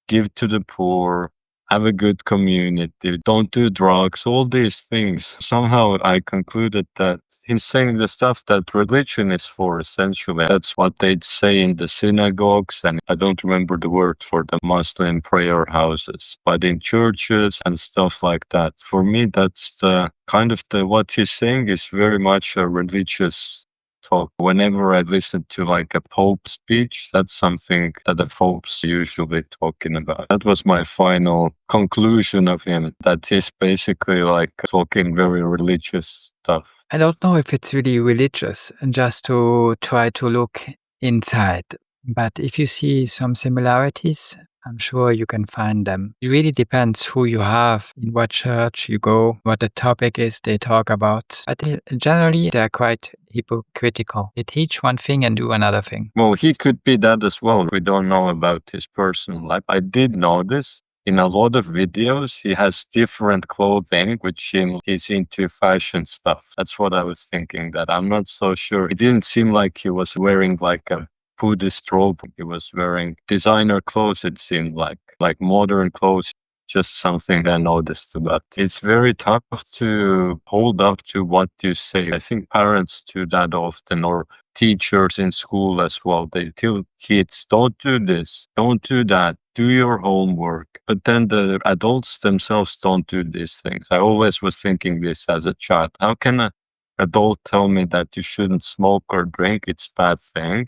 give to the poor, have a good community, don't do drugs, all these things. Somehow I concluded that he's saying the stuff that religion is for, essentially. That's what they'd say in the synagogues, and I don't remember the word for the Muslim prayer houses, but in churches and stuff like that. For me, that's the kind of what he's saying is very much a religious talk. Whenever I listen to like a Pope speech, that's something that the Pope's usually talking about. That was my final conclusion of him, that he's basically like talking very religious stuff. I don't know if it's really religious, and just to try to look inside. But if you see some similarities, I'm sure you can find them. It really depends who you have, in what church you go, what the topic is they talk about. But generally, they're quite hypocritical. They teach one thing and do another thing. Well, he could be that as well. We don't know about his personal life. I did notice in a lot of videos, he has different clothing, which he's into fashion stuff. That's what I was thinking, that I'm not so sure. It didn't seem like he was wearing like a Buddhist robe. He was wearing designer clothes, it seemed like modern clothes. Just something I noticed about. It's very tough to hold up to what you say. I think parents do that often, or teachers in school as well. They tell kids, don't do this, don't do that, do your homework. But then the adults themselves don't do these things. I always was thinking this as a child. How can an adult tell me that you shouldn't smoke or drink? It's a bad thing.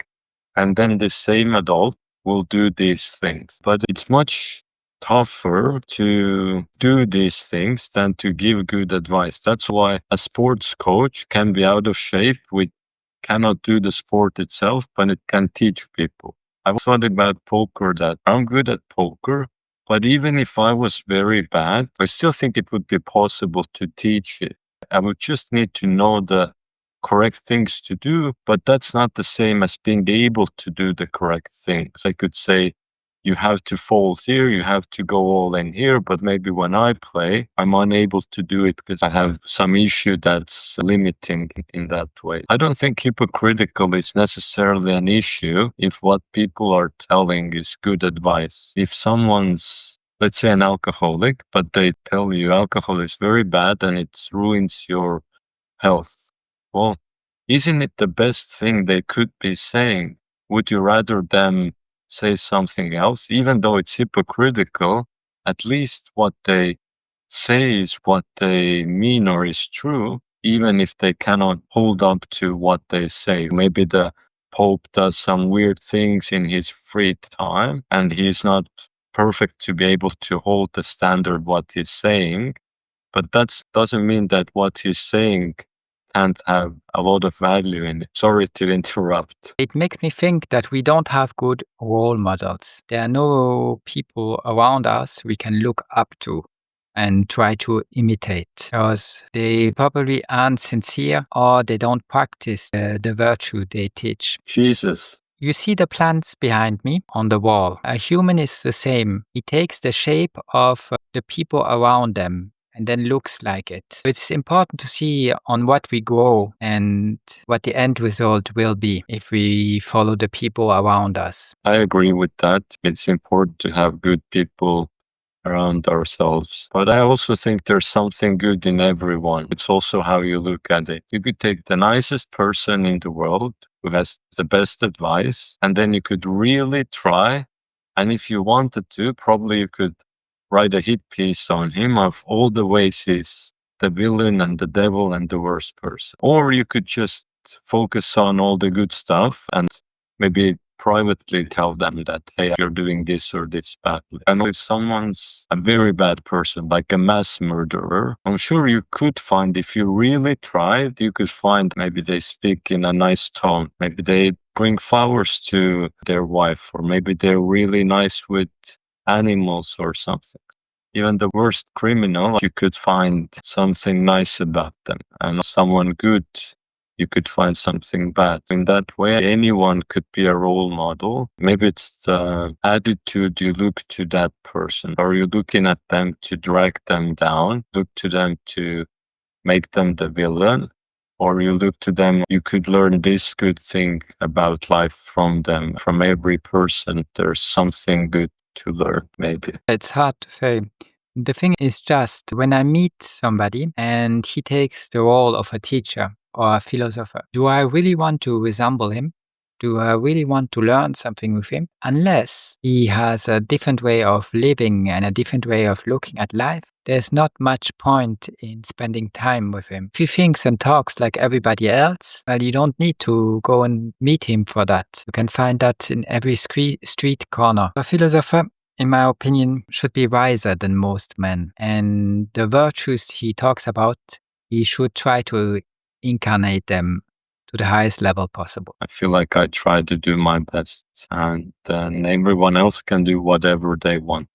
And then the same adult will do these things. But it's much tougher to do these things than to give good advice. That's why a sports coach can be out of shape with cannot do the sport itself, but it can teach people. I've thought about poker that I'm good at poker, but even if I was very bad, I still think it would be possible to teach it. I would just need to know the correct things to do, but that's not the same as being able to do the correct things. I could say, you have to fold here, you have to go all in here, but maybe when I play, I'm unable to do it because I have some issue that's limiting in that way. I don't think hypocritical is necessarily an issue if what people are telling is good advice. If someone's, let's say, an alcoholic, but they tell you alcohol is very bad and it ruins your health. Well, isn't it the best thing they could be saying? Would you rather them say something else, even though it's hypocritical? At least what they say is what they mean or is true, even if they cannot hold up to what they say. Maybe the Pope does some weird things in his free time and he's not perfect to be able to hold the standard what he's saying, but that doesn't mean that what he's saying can't have a lot of value in it. Sorry to interrupt. It makes me think that we don't have good role models. There are no people around us we can look up to and try to imitate, because they probably aren't sincere or they don't practice the virtue they teach. Jesus. You see the plants behind me on the wall. A human is the same. He takes the shape of the people around them and then looks like it. It's important to see on what we grow and what the end result will be if we follow the people around us. I agree with that. It's important to have good people around ourselves. But I also think there's something good in everyone. It's also how you look at it. You could take the nicest person in the world who has the best advice, and then you could really try. And if you wanted to, probably you could write a hit piece on him of all the ways he's the villain and the devil and the worst person. Or you could just focus on all the good stuff and maybe privately tell them that, hey, you're doing this or this badly. And if someone's a very bad person, like a mass murderer, I'm sure you could find, if you really tried, you could find maybe they speak in a nice tone. Maybe they bring flowers to their wife, or maybe they're really nice with animals or something. Even the worst criminal, you could find something nice about them. And someone good, you could find something bad. In that way, anyone could be a role model. Maybe it's the attitude you look to that person. Are you looking at them to drag them down? Look to them to make them the villain? Or you look to them, you could learn this good thing about life from them. From every person, there's something good to learn, maybe. It's hard to say. The thing is just when I meet somebody and he takes the role of a teacher or a philosopher, do I really want to resemble him? Do I really want to learn something with him? Unless he has a different way of living and a different way of looking at life, there's not much point in spending time with him. If he thinks and talks like everybody else, well, you don't need to go and meet him for that. You can find that in every street corner. A philosopher, in my opinion, should be wiser than most men. And the virtues he talks about, he should try to incarnate them to the highest level possible. I feel like I try to do my best, and then everyone else can do whatever they want.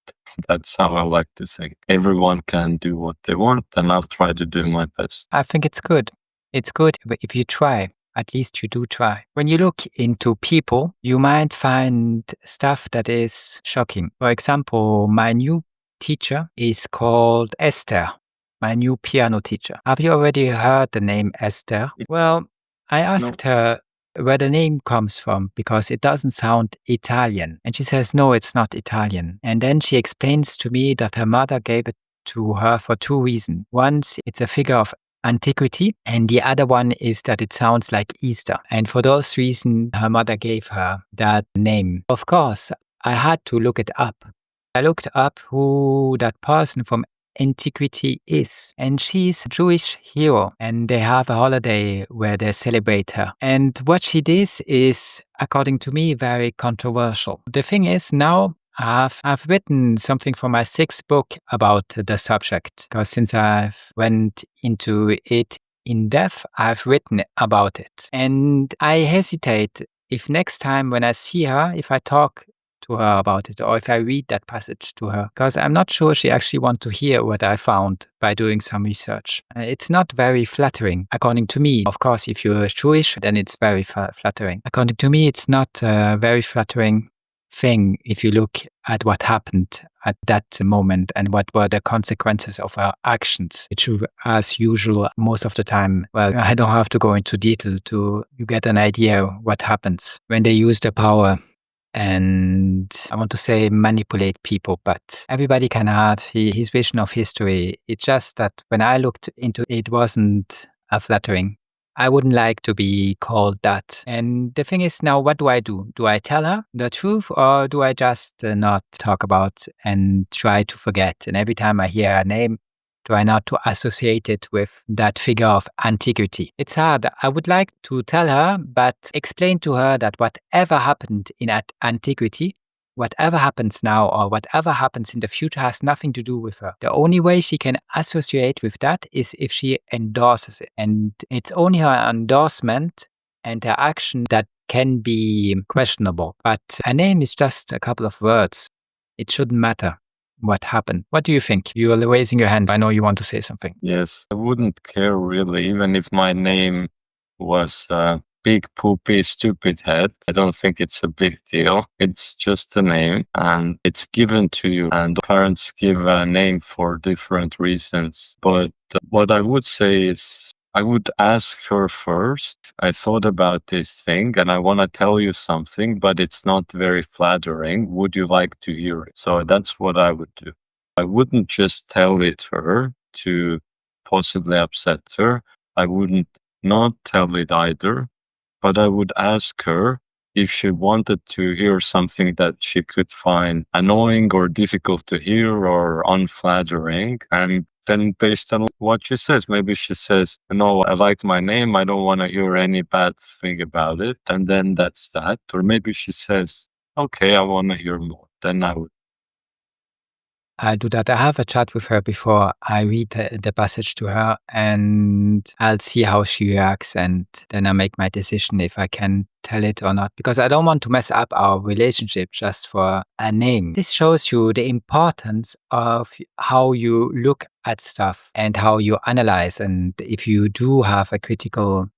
That's how I like to think. Everyone can do what they want, and I'll try to do my best. I think it's good. It's good if you try. At least you do try. When you look into people, you might find stuff that is shocking. For example, my new teacher is called Esther, my new piano teacher. Have you already heard the name Esther? Well, I asked her where the name comes from because it doesn't sound Italian. And she says, no, it's not Italian. And then she explains to me that her mother gave it to her for two reasons. One, it's a figure of antiquity, and the other one is that it sounds like Easter. And for those reasons, her mother gave her that name. Of course, I had to look it up. I looked up who that person from antiquity is, and she's a Jewish hero, and they have a holiday where they celebrate her. And what she did is, according to me, very controversial. The thing is, now I've written something for my 6th book about the subject, because since I've went into it in depth, I've written about it. And I hesitate if next time when I see her, if I talk to her about it, or if I read that passage to her, because I'm not sure she actually wants to hear what I found by doing some research. It's not very flattering, according to me. Of course, if you're Jewish, then it's very flattering. According to me, it's not a very flattering thing if you look at what happened at that moment and what were the consequences of her actions, which, as usual, most of the time, well, I don't have to go into detail to you get an idea what happens when they use the power. And I want to say manipulate people, but everybody can have his vision of history. It's just that when I looked into it, it wasn't flattering. I wouldn't like to be called that. And the thing is now, what do? Do I tell her the truth, or do I just not talk about and try to forget? And every time I hear her name, try not to associate it with that figure of antiquity. It's hard. I would like to tell her, but explain to her that whatever happened in antiquity, whatever happens now or whatever happens in the future has nothing to do with her. The only way she can associate with that is if she endorses it. And it's only her endorsement and her action that can be questionable. But her name is just a couple of words. It shouldn't matter what happened. What do you think? You are raising your hand. I know you want to say something. Yes, I wouldn't care really, even if my name was Big Poopy Stupid Head. I don't think it's a big deal. It's just a name and it's given to you, and parents give a name for different reasons. But what I would say is I would ask her first. I thought about this thing and I want to tell you something, but it's not very flattering. Would you like to hear it? So that's what I would do. I wouldn't just tell it her to possibly upset her. I wouldn't not tell it either, but I would ask her if she wanted to hear something that she could find annoying or difficult to hear or unflattering. And then based on what she says, maybe she says, no, I like my name. I don't want to hear any bad thing about it. And then that's that. Or maybe she says, okay, I want to hear more. Then I would. I do that. I have a chat with her before I read the passage to her, and I'll see how she reacts, and then I make my decision if I can tell it or not, because I don't want to mess up our relationship just for a name. This shows you the importance of how you look at stuff and how you analyze, and if you do have a critical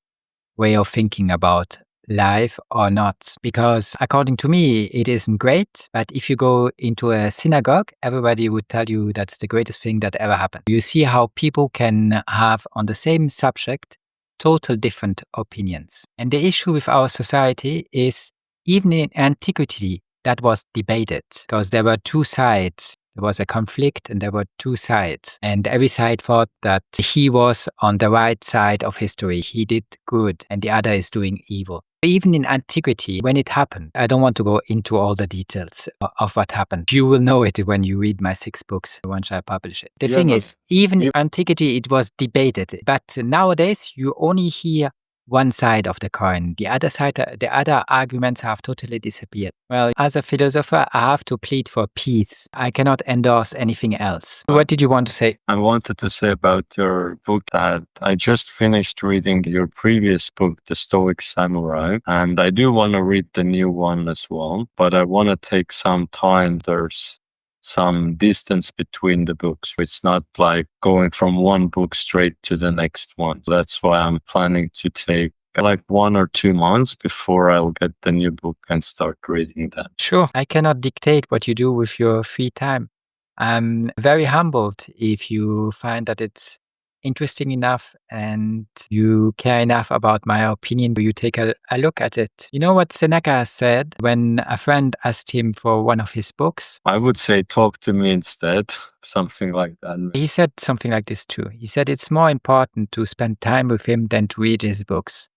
way of thinking about life or not. Because according to me, it isn't great. But if you go into a synagogue, everybody would tell you that's the greatest thing that ever happened. You see how people can have on the same subject total different opinions. And the issue with our society is even in antiquity, that was debated because there were two sides. There was a conflict and there were two sides. And every side thought that he was on the right side of history. He did good and the other is doing evil. Even in antiquity, when it happened, I don't want to go into all the details of what happened. You will know it when you read my 6 books once I publish it. The thing is, even in antiquity, it was debated. But nowadays, you only hear one side of the coin. The other side, the other arguments have totally disappeared. Well, as a philosopher, I have to plead for peace. I cannot endorse anything else. What did you want to say? I wanted to say about your book that I just finished reading your previous book, The Stoic Samurai, and I do want to read the new one as well, but I want to take some time. There's some distance between the books. It's not like going from one book straight to the next one. So that's why I'm planning to take like 1 or 2 months before I'll get the new book and start reading that. Sure. I cannot dictate what you do with your free time. I'm very humbled if you find that it's interesting enough and you care enough about my opinion, you take a look at it. You know what Seneca said when a friend asked him for one of his books? I would say talk to me instead, something like that. He said something like this too. He said it's more important to spend time with him than to read his books.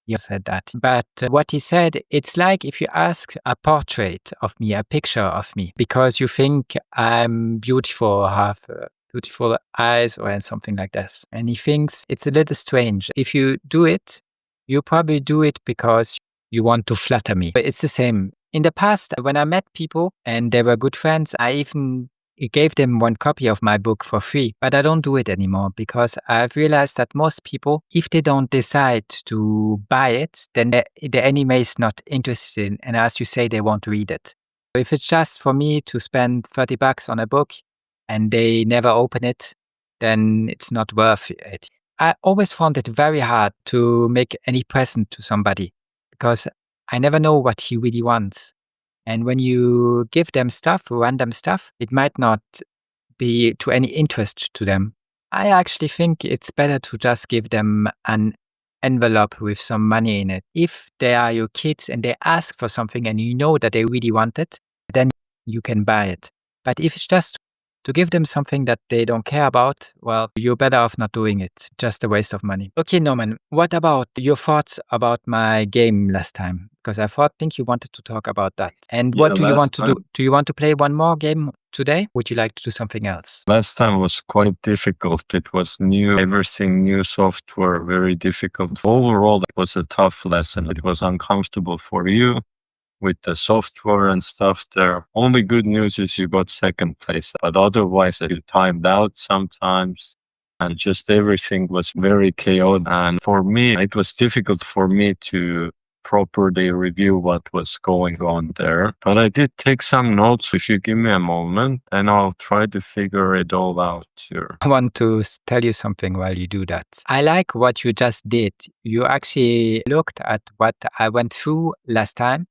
He said that. But what he said, it's like if you ask a portrait of me, a picture of me, because you think I'm beautiful or have beautiful eyes or something like this. And he thinks it's a little strange. If you do it, you probably do it because you want to flatter me. But it's the same. In the past, when I met people and they were good friends, I even gave them one copy of my book for free, but I don't do it anymore because I've realized that most people, if they don't decide to buy it, then the anime is not interested in, and as you say, they won't read it. If it's just for me to spend $30 on a book and they never open it, then it's not worth it. I always found it very hard to make any present to somebody because I never know what he really wants. And when you give them stuff, random stuff, it might not be to any interest to them. I actually think it's better to just give them an envelope with some money in it. If they are your kids and they ask for something and you know that they really want it, then you can buy it. But if it's just to give them something that they don't care about, well, you're better off not doing it. Just a waste of money. Okay, Norman, what about your thoughts about my game last time? Because I think you wanted to talk about that. And what do you want to do? Do you want to play one more game today? Would you like to do something else? Last time was quite difficult. It was new, everything, new software, very difficult. Overall, it was a tough lesson. It was uncomfortable for you with the software and stuff there. Only good news is you got second place, but otherwise you timed out sometimes and just everything was very chaotic. And for me, it was difficult for me to properly review what was going on there. But I did take some notes. If you give me a moment, and I'll try to figure it all out here. I want to tell you something while you do that. I like what you just did. You actually looked at what I went through last time.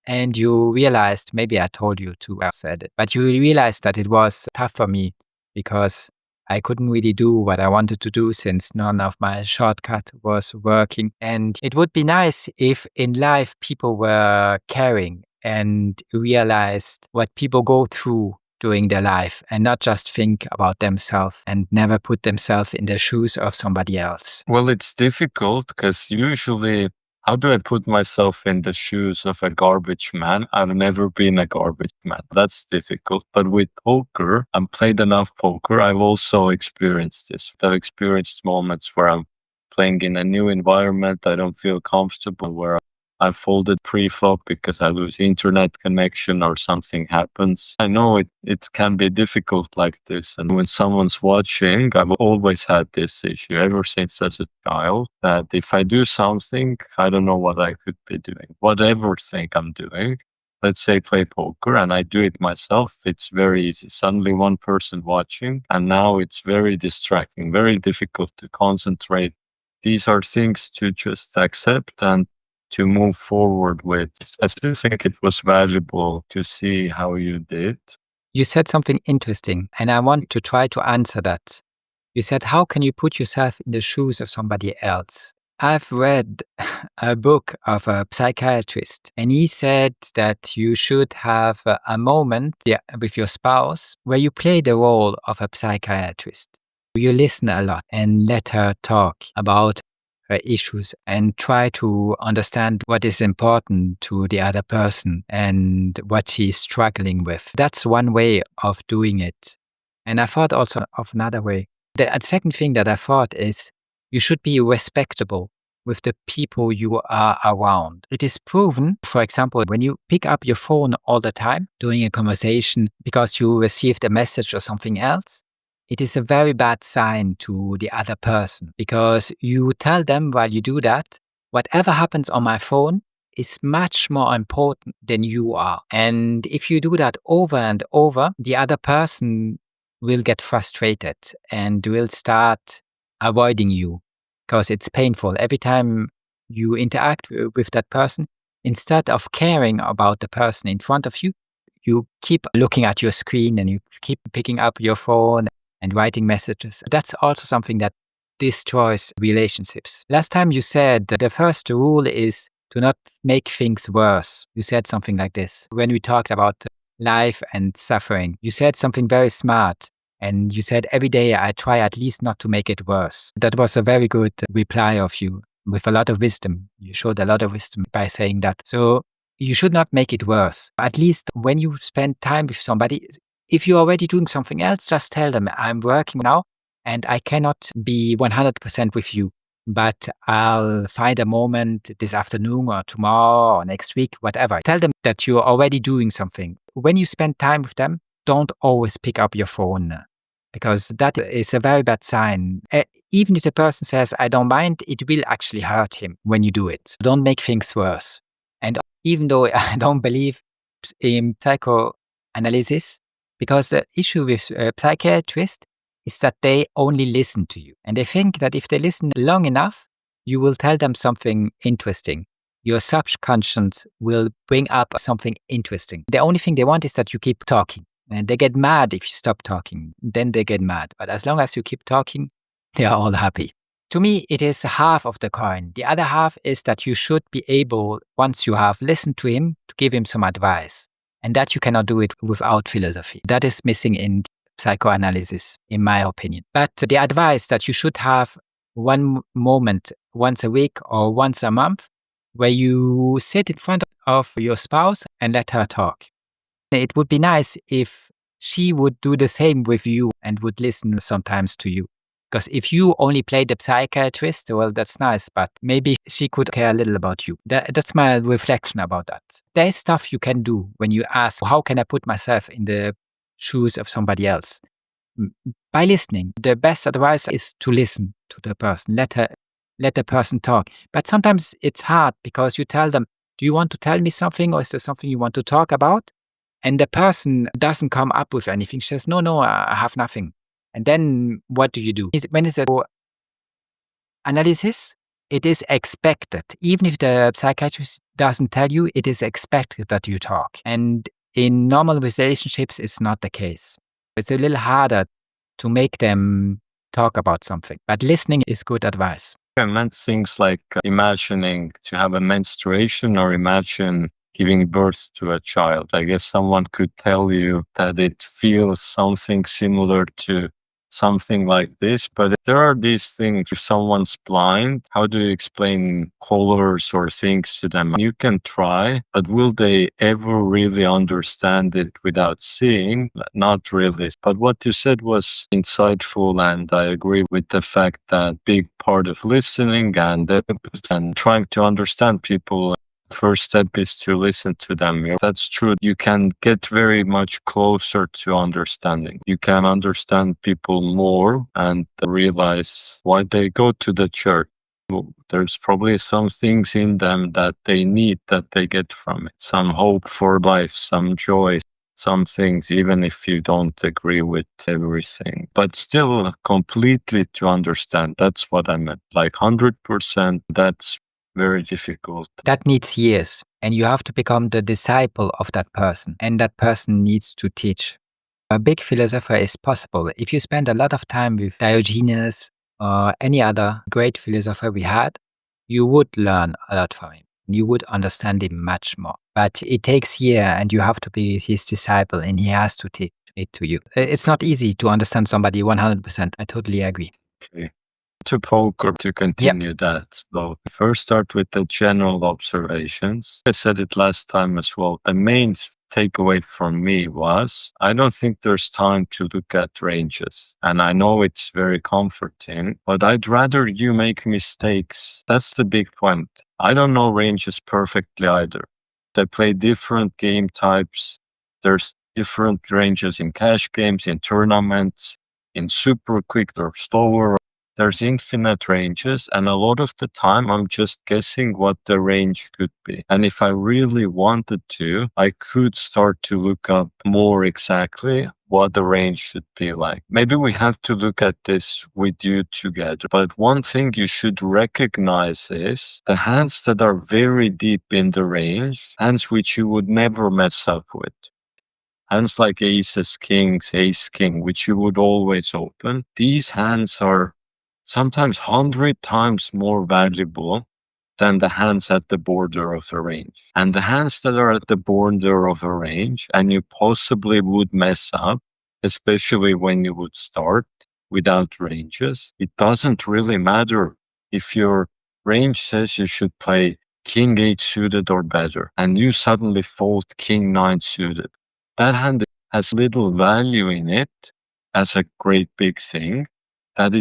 And you realized, maybe I told you to have said it, but you realized that it was tough for me because I couldn't really do what I wanted to do since none of my shortcut was working. And it would be nice if in life people were caring and realized what people go through during their life and not just think about themselves and never put themselves in the shoes of somebody else. Well, it's difficult because usually, how do I put myself in the shoes of a garbage man? I've never been a garbage man. That's difficult. But with poker, I've played enough poker. I've also experienced this. I've experienced moments where I'm playing in a new environment. I don't feel comfortable, where I folded pre-flop because I lose internet connection or something happens. I know it can be difficult like this. And when someone's watching, I've always had this issue ever since as a child, that if I do something, I don't know what I could be doing. Whatever thing I'm doing, let's say play poker, and I do it myself, it's very easy. Suddenly one person watching, and now it's very distracting, very difficult to concentrate. These are things to just accept and to move forward with. I still think it was valuable to see how you did. You said something interesting, and I want to try to answer that. You said, how can you put yourself in the shoes of somebody else? I've read a book of a psychiatrist, and he said that you should have a moment with your spouse where you play the role of a psychiatrist. You listen a lot and let her talk about her issues and try to understand what is important to the other person and what she's struggling with. That's one way of doing it. And I thought also of another way. The second thing that I thought is you should be respectable with the people you are around. It is proven, for example, when you pick up your phone all the time during a conversation because you received a message or something else, it is a very bad sign to the other person because you tell them while you do that, whatever happens on my phone is much more important than you are. And if you do that over and over, the other person will get frustrated and will start avoiding you because it's painful. Every time you interact with that person, instead of caring about the person in front of you, you keep looking at your screen and you keep picking up your phone and writing messages. That's also something that destroys relationships. Last time you said the first rule is to not make things worse. You said something like this. When we talked about life and suffering, you said something very smart. And you said, every day I try at least not to make it worse. That was a very good reply of you with a lot of wisdom. You showed a lot of wisdom by saying that. So you should not make it worse. At least when you spend time with somebody, if you're already doing something else, just tell them, I'm working now and I cannot be 100% with you. But I'll find a moment this afternoon or tomorrow or next week, whatever. Tell them that you're already doing something. When you spend time with them, don't always pick up your phone, because that is a very bad sign. Even if the person says, I don't mind, it will actually hurt him when you do it. Don't make things worse. And even though I don't believe in psychoanalysis, because the issue with psychiatrists is that they only listen to you. And they think that if they listen long enough, you will tell them something interesting. Your subconscious will bring up something interesting. The only thing they want is that you keep talking. And they get mad if you stop talking. Then they get mad. But as long as you keep talking, they are all happy. To me, it is half of the coin. The other half is that you should be able, once you have listened to him, to give him some advice. And that you cannot do it without philosophy. That is missing in psychoanalysis, in my opinion. But the advice that you should have one moment once a week or once a month where you sit in front of your spouse and let her talk. It would be nice if she would do the same with you and would listen sometimes to you. Because if you only play the psychiatrist, well, that's nice, but maybe she could care a little about you. That's my reflection about that. There's stuff you can do when you ask, how can I put myself in the shoes of somebody else? By listening. The best advice is to listen to the person. Let the person talk. But sometimes it's hard because you tell them, do you want to tell me something, or is there something you want to talk about? And the person doesn't come up with anything. She says, no, I have nothing. And then what do you do? When it's a analysis, it is expected. Even if the psychiatrist doesn't tell you, it is expected that you talk. And in normal relationships, it's not the case. It's a little harder to make them talk about something. But listening is good advice. I meant things like imagining to have a menstruation or imagine giving birth to a child. I guess someone could tell you that it feels something similar to something like this, but there are these things. If someone's blind, how do you explain colors or things to them? You can try, but will they ever really understand it without seeing? Not really. But what you said was insightful, and I agree with the fact that big part of listening and trying to understand people, first step is to listen to them. That's true. You can get very much closer to understanding. You can understand people more and realize why they go to the church. There's probably some things in them that they need, that they get from it. Some hope for life, some joy, some things, even if you don't agree with everything. But still completely to understand. That's what I meant. Like 100%, that's very difficult. That needs years, and you have to become the disciple of that person, and that person needs to teach. A big philosopher is possible. If you spend a lot of time with Diogenes or any other great philosopher we had, you would learn a lot from him. You would understand him much more. But it takes years, and you have to be his disciple, and he has to teach it to you. It's not easy to understand somebody 100%. I totally agree. Okay. To poker, to continue that. So first start with the general observations. I said it last time as well. The main takeaway from me was, I don't think there's time to look at ranges. And I know it's very comforting, but I'd rather you make mistakes. That's the big point. I don't know ranges perfectly either. They play different game types. There's different ranges in cash games, in tournaments, in super quick or slower. There's infinite ranges, and a lot of the time I'm just guessing what the range could be. And if I really wanted to, I could start to look up more exactly what the range should be like. Maybe we have to look at this with you together. But one thing you should recognize is the hands that are very deep in the range, hands which you would never mess up with. Hands like aces, kings, ace, king, which you would always open. These hands are sometimes 100 times more valuable than the hands at the border of a range. And the hands that are at the border of a range, and you possibly would mess up, especially when you would start without ranges, it doesn't really matter if your range says you should play King 8 suited or better, and you suddenly fold King 9 suited. That hand has little value in it as a great big thing that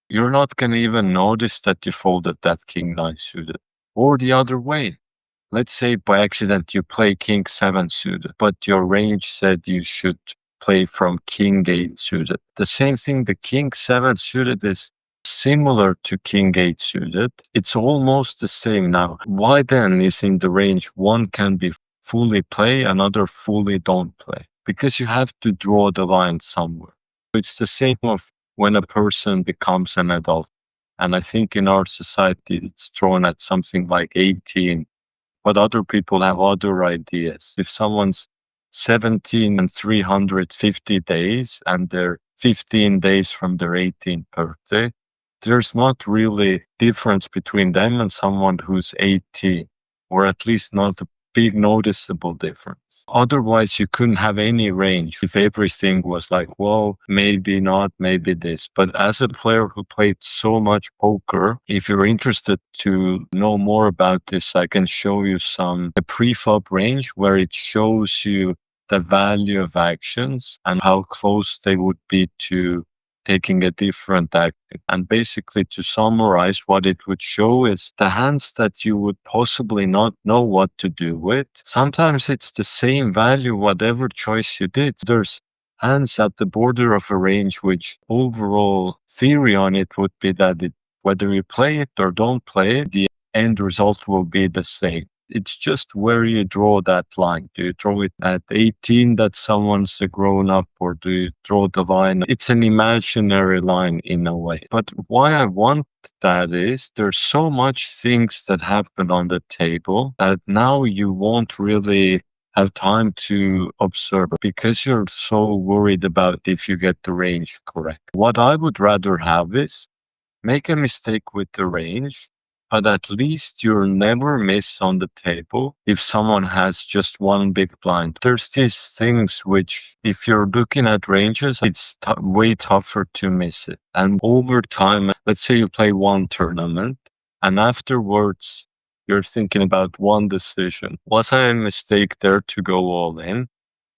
you're not gonna even notice that you folded that King 9 suited. Or the other way. Let's say by accident you play King 7 suited, but your range said you should play from King 8 suited. The same thing, the King 7 suited is similar to King 8 suited. It's almost the same now. Why then is in the range one can be fully play, another fully don't play? Because you have to draw the line somewhere. It's the same of when a person becomes an adult. And I think in our society, it's drawn at something like 18, but other people have other ideas. If someone's 17 and 350 days and they're 15 days from their 18th birthday, there's not really difference between them and someone who's 18, or at least not a big noticeable difference. Otherwise, you couldn't have any range if everything was like, well, maybe not, maybe this. But as a player who played so much poker, if you're interested to know more about this, I can show you a preflop range where it shows you the value of actions and how close they would be to taking a different action. And basically, to summarize, what it would show is the hands that you would possibly not know what to do with. Sometimes it's the same value, whatever choice you did. There's hands at the border of a range, which overall theory on it would be that whether you play it or don't play it, the end result will be the same. It's just where you draw that line. Do you draw it at 18 that someone's a grown up, or do you draw the line? It's an imaginary line in a way. But why I want that is there's so much things that happen on the table that now you won't really have time to observe because you're so worried about if you get the range correct. What I would rather have is make a mistake with the range, but at least you'll never miss on the table if someone has just one big blind. There's these things which, if you're looking at ranges, it's way tougher to miss it. And over time, let's say you play one tournament, and afterwards you're thinking about one decision. Was I a mistake there to go all in?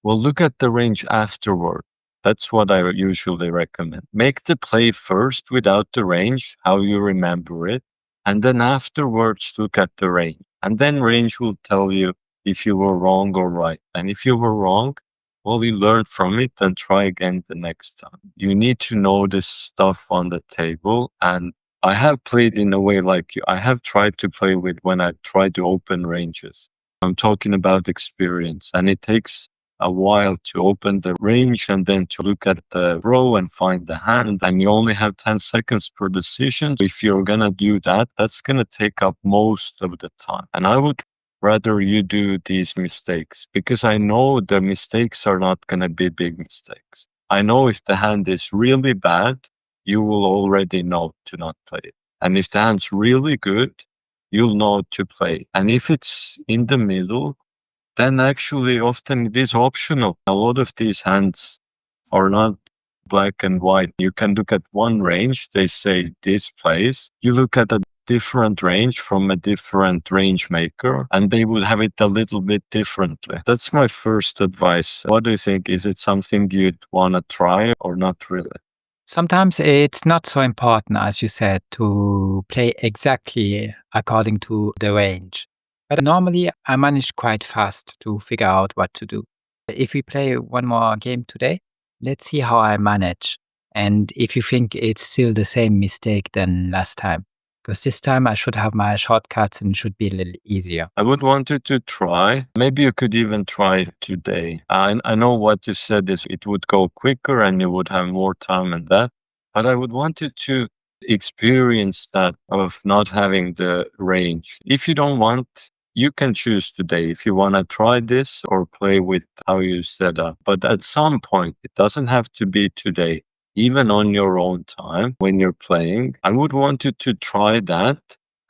Well, look at the range afterward. That's what I usually recommend. Make the play first without the range, how you remember it. And then afterwards, look at the range. And then range will tell you if you were wrong or right. And if you were wrong, well, you learn from it and try again the next time. You need to know this stuff on the table. And I have played in a way like you. I have tried to play with when I try to open ranges. I'm talking about experience. And it takes a while to open the range and then to look at the row and find the hand. And you only have 10 seconds per decision. If you're going to do that, that's going to take up most of the time. And I would rather you do these mistakes because I know the mistakes are not going to be big mistakes. I know if the hand is really bad, you will already know to not play it. And if the hand's really good, you'll know to play. And if it's in the middle, then actually often it is optional. A lot of these hands are not black and white. You can look at one range, they say this plays. You look at a different range from a different range maker, and they would have it a little bit differently. That's my first advice. What do you think? Is it something you'd want to try or not really? Sometimes it's not so important, as you said, to play exactly according to the range. But normally I manage quite fast to figure out what to do. If we play one more game today, let's see how I manage. And if you think it's still the same mistake than last time, because this time I should have my shortcuts and it should be a little easier. I would want you to try. Maybe you could even try today. I know what you said is it would go quicker and you would have more time and that, but I would want you to experience that of not having the range. If you don't want, you can choose today if you want to try this or play with how you set up. But at some point, it doesn't have to be today. even on your own time when you're playing. I would want you to try that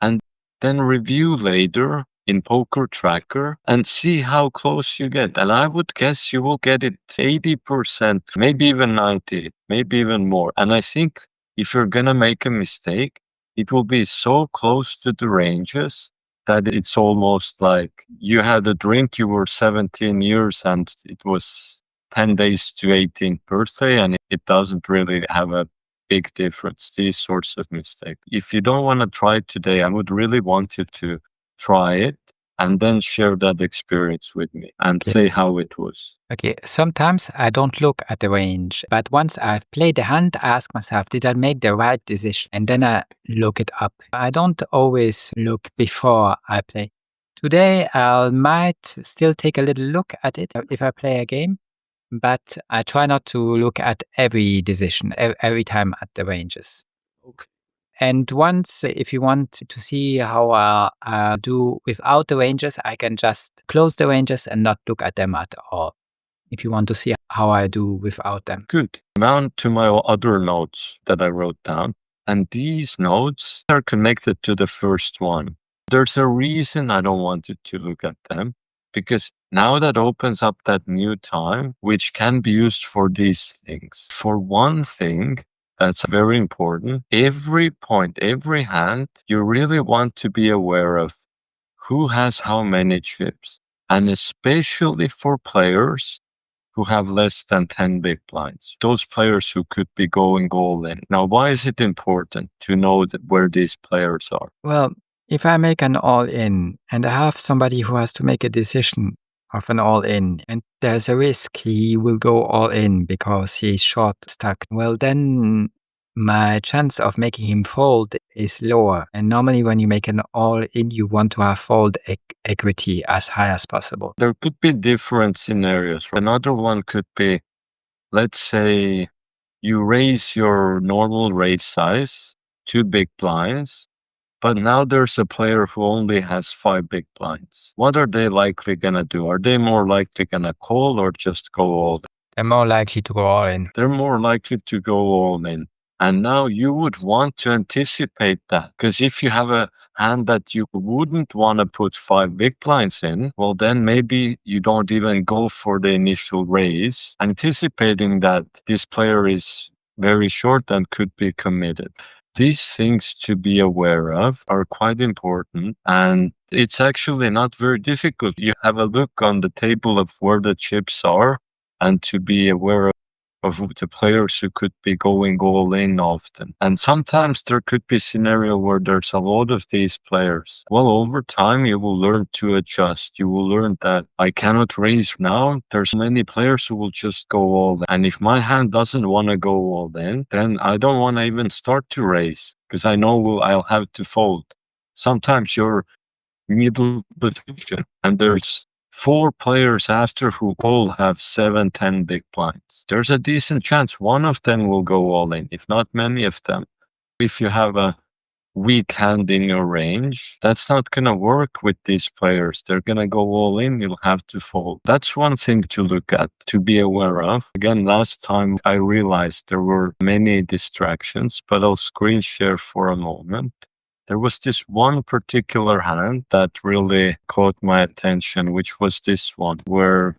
and then review later in Poker Tracker and see how close you get. And I would guess you will get it 80%, maybe even 90, maybe even more. And I think if you're going to make a mistake, it will be so close to the ranges that it's almost like you had a drink, you were 17 years and it was 10 days to 18th birthday, and it doesn't really have a big difference, these sorts of mistakes. If you don't want to try it today, I would really want you to try it and then share that experience with me and say how it was. Okay, sometimes I don't look at the range, but once I've played the hand, I ask myself, did I make the right decision? And then I look it up. I don't always look before I play. Today, I might still take a little look at it if I play a game, but I try not to look at every decision, every time at the ranges. Okay. And once, if you want to see how I do without the ranges, I can just close the ranges and not look at them at all. If you want to see how I do without them. Good. Now to my other notes that I wrote down. And these notes are connected to the first one. There's a reason I don't want you to look at them, because now that opens up that new time, which can be used for these things. For one thing, that's very important. Every point, every hand, you really want to be aware of who has how many chips. And especially for players who have less than 10 big blinds, those players who could be going all in. Now, why is it important to know where these players are? Well, if I make an all-in and I have somebody who has to make a decision of an all-in and there's a risk he will go all in because he's short stuck, well, then my chance of making him fold is lower. And normally when you make an all-in, you want to have fold equity as high as possible. There could be different scenarios. Another one could be, let's say you raise your normal raise size, 2 big blinds, but now there's a player who only has 5 big blinds. What are they likely going to do? Are they more likely going to call or just go all in? They're more likely to go all in. They're more likely to go all in. And now you would want to anticipate that, because if you have a hand that you wouldn't want to put 5 big blinds in, well, then maybe you don't even go for the initial raise, anticipating that this player is very short and could be committed. These things to be aware of are quite important, and it's actually not very difficult. You have a look on the table of where the chips are and to be aware of the players who could be going all in often. And sometimes there could be a scenario where there's a lot of these players. Well, over time, you will learn to adjust. You will learn that I cannot raise now. There's many players who will just go all in. And if my hand doesn't want to go all in, then I don't want to even start to raise because I know I'll have to fold. Sometimes you're middle position and there's 4 players after who all have 7, 10 big blinds. There's a decent chance one of them will go all in, if not many of them. If you have a weak hand in your range, that's not going to work with these players. They're going to go all in, you'll have to fold. That's one thing to look at, to be aware of. Again, last time I realized there were many distractions, but I'll screen share for a moment. There was this one particular hand that really caught my attention, which was this one, where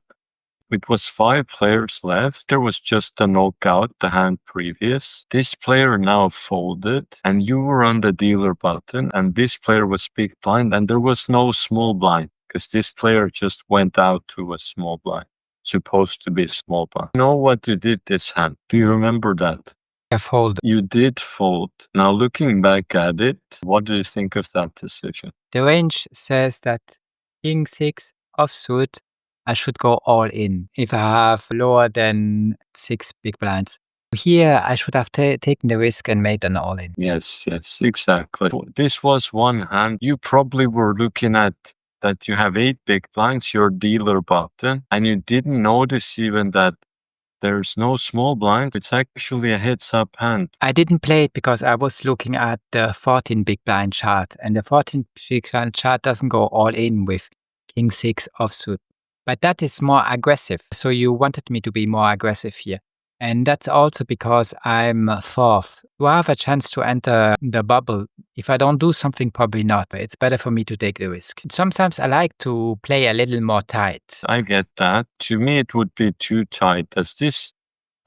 it was 5 players left. There was just a knockout, the hand previous. This player now folded, and you were on the dealer button, and this player was big blind, and there was no small blind, because this player just went out to a small blind, supposed to be small blind. You know what you did this hand? Do you remember that? I fold. You did fold. Now, looking back at it, what do you think of that decision? The range says that king 6 offsuit, I should go all in if I have lower than 6 big blinds. Here, I should have taken the risk and made an all in. Yes, exactly. This was one hand. You probably were looking at that you have 8 big blinds, your dealer button, and you didn't notice even that there's no small blind. It's actually a heads-up hand. I didn't play it because I was looking at the 14 big blind chart, and the 14 big blind chart doesn't go all in with king 6 offsuit. But that is more aggressive. So you wanted me to be more aggressive here. And that's also because I'm fourth. Do I have a chance to enter the bubble? If I don't do something, probably not. It's better for me to take the risk. Sometimes I like to play a little more tight. I get that. To me, it would be too tight, as this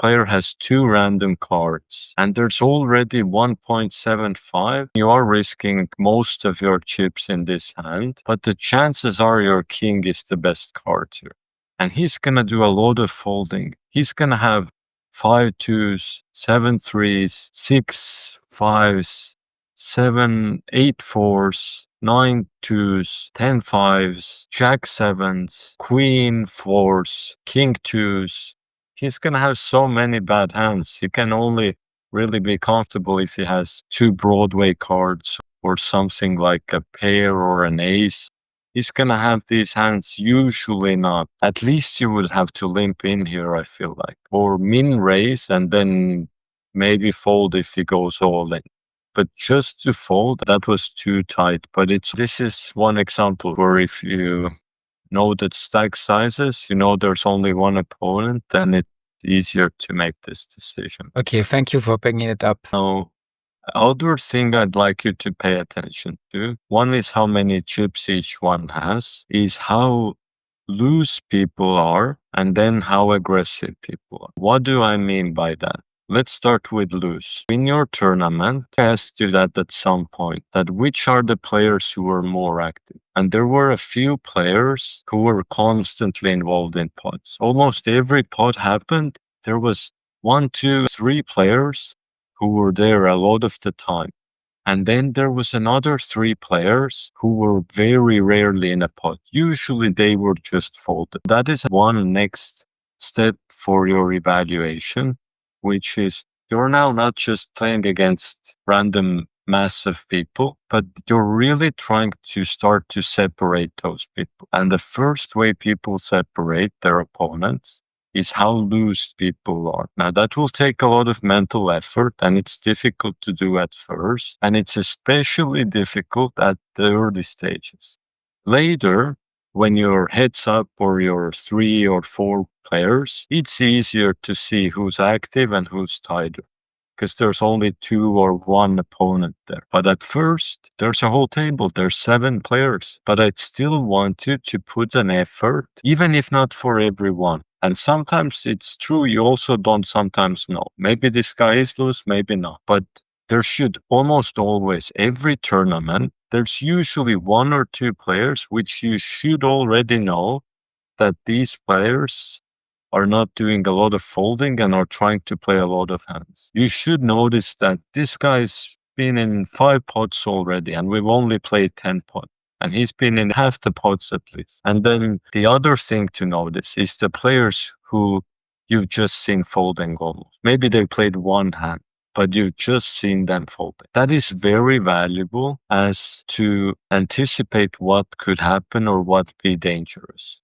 player has 2 random cards and there's already 1.75. You are risking most of your chips in this hand, but the chances are your king is the best card here. And he's gonna do a lot of folding. He's gonna have 5 twos, 7 threes, 6 fives, 7, 8 fours, 9 twos, 10 fives, jack sevens, queen fours, king twos. He's gonna have so many bad hands. He can only really be comfortable if he has 2 Broadway cards or something like a pair or an ace. He's gonna have these hands, usually not. At least you would have to limp in here, I feel like. Or min raise and then maybe fold if he goes all in. But just to fold, that was too tight. But this is one example where if you know the stack sizes, you know there's only one opponent, then it's easier to make this decision. Okay, thank you for bringing it up. Now, other thing I'd like you to pay attention to, one is how many chips each one has, is how loose people are, and then how aggressive people are. What do I mean by that? Let's start with loose. In your tournament, I asked you that at some point, that which are the players who were more active? And there were a few players who were constantly involved in pots. Almost every pot happened. There was 1, 2, 3 players who were there a lot of the time. And then there was another 3 players who were very rarely in a pot. Usually they were just folded. That is one next step for your evaluation, which is you're now not just playing against random massive people, but you're really trying to start to separate those people. And the first way people separate their opponents is how loose people are. Now, that will take a lot of mental effort and it's difficult to do at first. And it's especially difficult at the early stages. Later, when you're heads up or you're 3 or 4 players, it's easier to see who's active and who's tighter, because there's only 2 or 1 opponent there. But at first, there's a whole table, there's 7 players. But I'd still want you to put an effort, even if not for everyone. And sometimes it's true, you also don't sometimes know. Maybe this guy is loose, maybe not. But there should almost always, every tournament, there's usually 1 or 2 players which you should already know that these players are not doing a lot of folding and are trying to play a lot of hands. You should notice that this guy's been in 5 pots already and we've only played 10 pots. And he's been in half the pots at least. And then the other thing to notice is the players who you've just seen folding almost. Maybe they played 1 hand, but you've just seen them folding. That is very valuable as to anticipate what could happen or what be dangerous.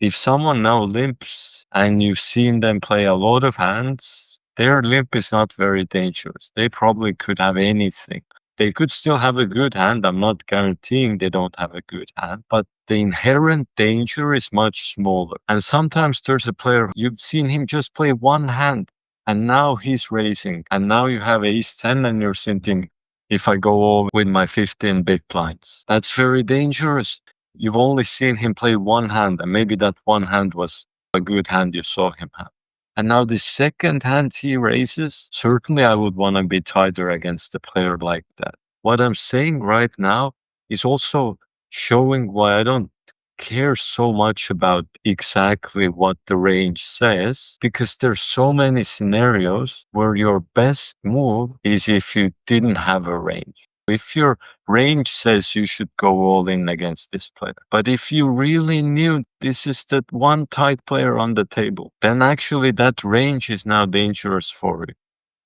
If someone now limps and you've seen them play a lot of hands, their limp is not very dangerous. They probably could have anything. They could still have a good hand. I'm not guaranteeing they don't have a good hand, but the inherent danger is much smaller. And sometimes there's a player, you've seen him just play 1 hand and now he's raising. And now you have ace 10 and you're thinking, if I go all with my 15 big blinds, that's very dangerous. You've only seen him play 1 hand, and maybe that 1 hand was a good hand you saw him have. And now the second hand he raises, certainly I would want to be tighter against a player like that. What I'm saying right now is also showing why I don't care so much about exactly what the range says, because there's so many scenarios where your best move is if you didn't have a range. If your range says you should go all in against this player, but if you really knew this is that one tight player on the table, then actually that range is now dangerous for you.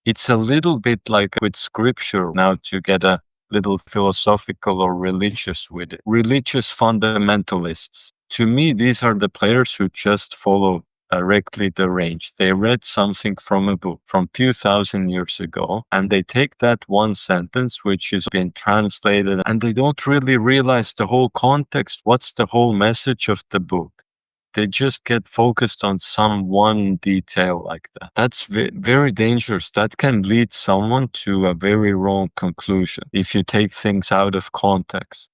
It's a little bit like with scripture now, to get a little philosophical or religious with it. Religious fundamentalists. To me, these are the players who just follow directly the range. They read something from a book from 2000 years ago, and they take that one sentence, which has been translated, and they don't really realize the whole context. What's the whole message of the book? They just get focused on some one detail like that. That's very dangerous. That can lead someone to a very wrong conclusion if you take things out of context.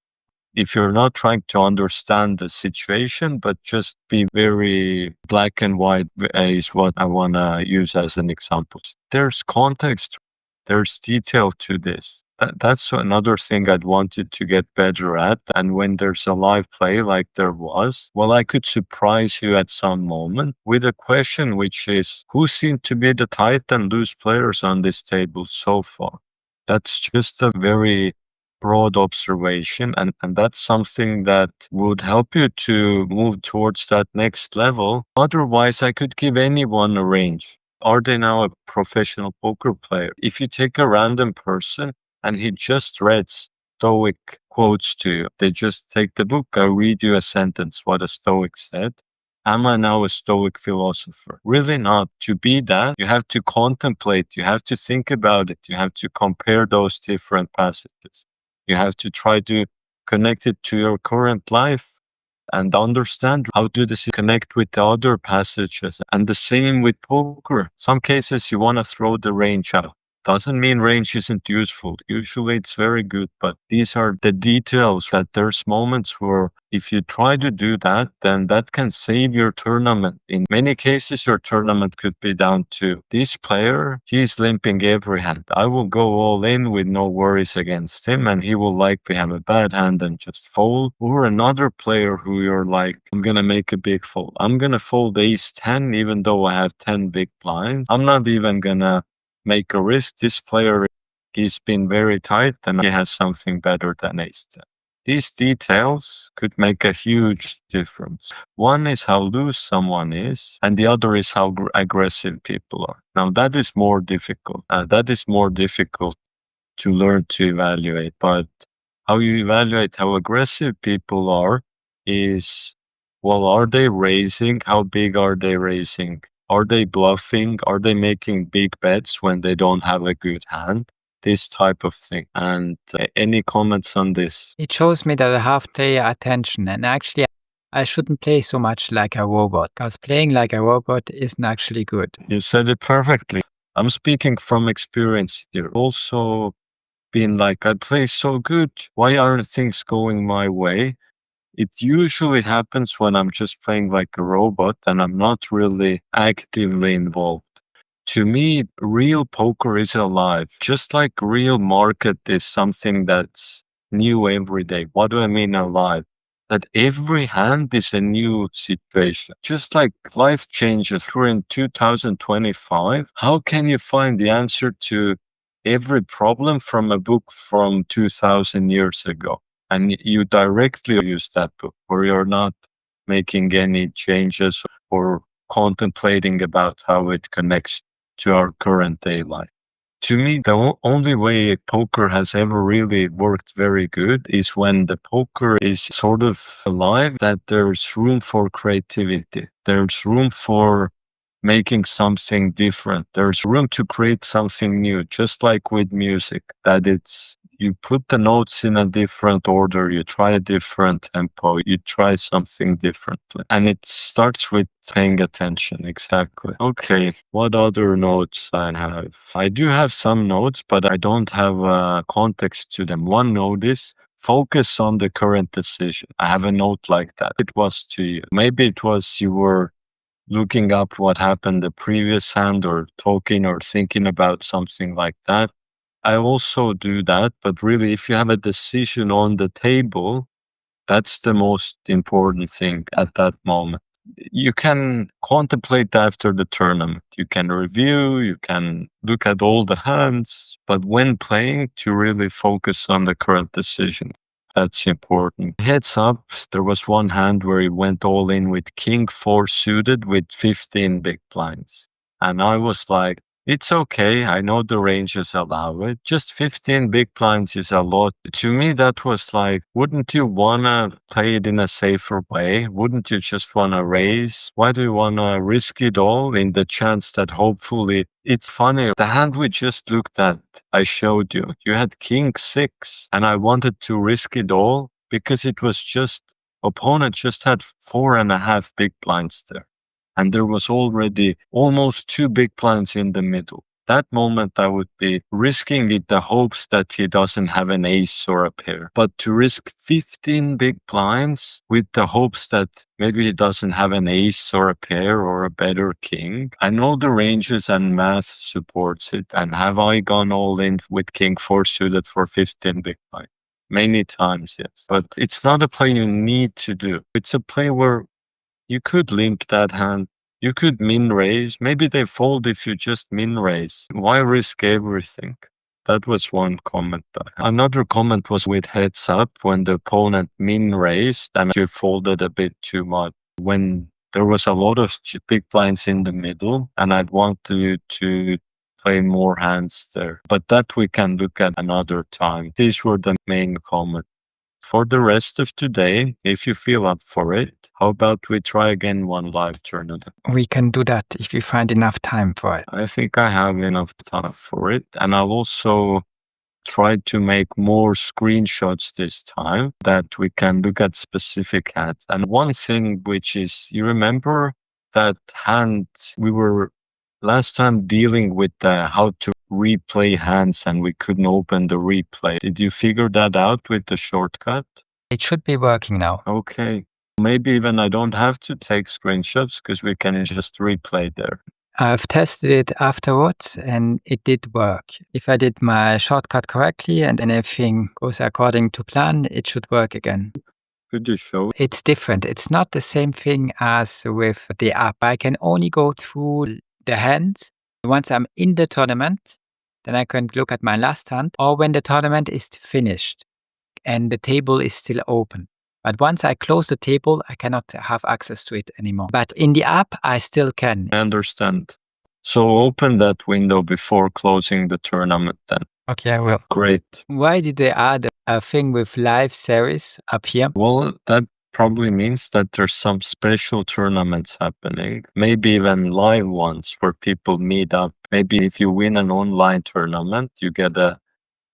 If you're not trying to understand the situation, but just be very black and white is what I want to use as an example. There's context, there's detail to this. That's another thing I'd wanted to get better at. And when there's a live play like there was, well, I could surprise you at some moment with a question, which is, who seemed to be the tight and loose players on this table so far? That's just a very broad observation, and that's something that would help you to move towards that next level. Otherwise, I could give anyone a range. Are they now a professional poker player? If you take a random person and he just read Stoic quotes to you, they just take the book, I read you a sentence, what a Stoic said. Am I now a Stoic philosopher? Really not. To be that, you have to contemplate, you have to think about it, you have to compare those different passages. You have to try to connect it to your current life and understand how do this connect with the other passages. And the same with poker. Some cases you want to throw the range out. Doesn't mean range isn't useful. Usually it's very good, but these are the details that there's moments where if you try to do that, then that can save your tournament. In many cases, your tournament could be down to this player, he's limping every hand. I will go all in with no worries against him, and he will likely have a bad hand and just fold. Or another player who you're like, I'm going to make a big fold. I'm going to fold ace 10, even though I have 10 big blinds. I'm not even going to make a risk. This player, he's been very tight and he has something better than ace 10. These details could make a huge difference. One is how loose someone is, and the other is how aggressive people are. Now, that is more difficult. That is more difficult to learn to evaluate. But how you evaluate how aggressive people are is, well, are they raising? How big are they raising? Are they bluffing? Are they making big bets when they don't have a good hand? This type of thing. And any comments on this? It shows me that I have their attention, and actually I shouldn't play so much like a robot, because playing like a robot isn't actually good. You said it perfectly. I'm speaking from experience here. Also been like, I play so good. Why aren't things going my way? It usually happens when I'm just playing like a robot and I'm not really actively involved. To me, real poker is alive. Just like real market is something that's new every day. What do I mean alive? That every hand is a new situation. Just like life changes. We're in 2025. How can you find the answer to every problem from a book from 2000 years ago? And you directly use that book, where you're not making any changes or contemplating about how it connects to our current day life. To me, the only way poker has ever really worked very good is when the poker is sort of alive, that there's room for creativity. There's room for making something different. There's room to create something new, just like with music, that it's you put the notes in a different order, you try a different tempo, you try something differently. And it starts with paying attention. Exactly. Okay, what other notes I have? I do have some notes, but I don't have context to them. One note is focus on the current decision. I have a note like that. It was to you. Maybe it was you were looking up what happened the previous hand or talking or thinking about something like that. I also do that, but really if you have a decision on the table, that's the most important thing at that moment. You can contemplate after the tournament. You can review, you can look at all the hands, but when playing, to really focus on the current decision. That's important. Heads up, there was one hand where he went all in with King 4 suited with 15 big blinds. And I was like, it's okay. I know the ranges allow it. Just 15 big blinds is a lot. To me, that was like, wouldn't you want to play it in a safer way? Wouldn't you just want to raise? Why do you want to risk it all in the chance that hopefully it's funny? The hand we just looked at, I showed you, you had King 6 and I wanted to risk it all because it was just opponent just had 4.5 big blinds there. And there was already almost 2 big blinds in the middle. That moment I would be risking it the hopes that he doesn't have an ace or a pair. But to risk 15 big blinds with the hopes that maybe he doesn't have an ace or a pair or a better king. I know the ranges and math supports it. And have I gone all in with king 4 suited for 15 big blinds? Many times, yes. But it's not a play you need to do. It's a play where you could limp that hand. You could min raise. Maybe they fold if you just min raise. Why risk everything? That was one comment. Another comment was with heads up when the opponent min raised and you folded a bit too much. When there was a lot of big blinds in the middle and I'd want you to play more hands there. But that we can look at another time. These were the main comments. For the rest of today, if you feel up for it, how about we try again one live tournament? We can do that if you find enough time for it. I think I have enough time for it. And I'll also try to make more screenshots this time that we can look at specific hands. And one thing which is, you remember that hand we were last time dealing with how to replay hands and we couldn't open the replay. Did you figure that out with the shortcut? It should be working now. Okay. Maybe even I don't have to take screenshots because we can just replay there. I've tested it afterwards and it did work. If I did my shortcut correctly and everything goes according to plan, it should work again. Could you show it? It's different. It's not the same thing as with the app. I can only go through the hands. Once I'm in the tournament, then I can look at my last hand, or when the tournament is finished and the table is still open. But once I close the table, I cannot have access to it anymore. But in the app, I still can. I understand. So open that window before closing the tournament then. Okay, I will. Great. Why did they add a thing with live series up here? Well, that probably means that there's some special tournaments happening, maybe even live ones where people meet up. Maybe if you win an online tournament, you get a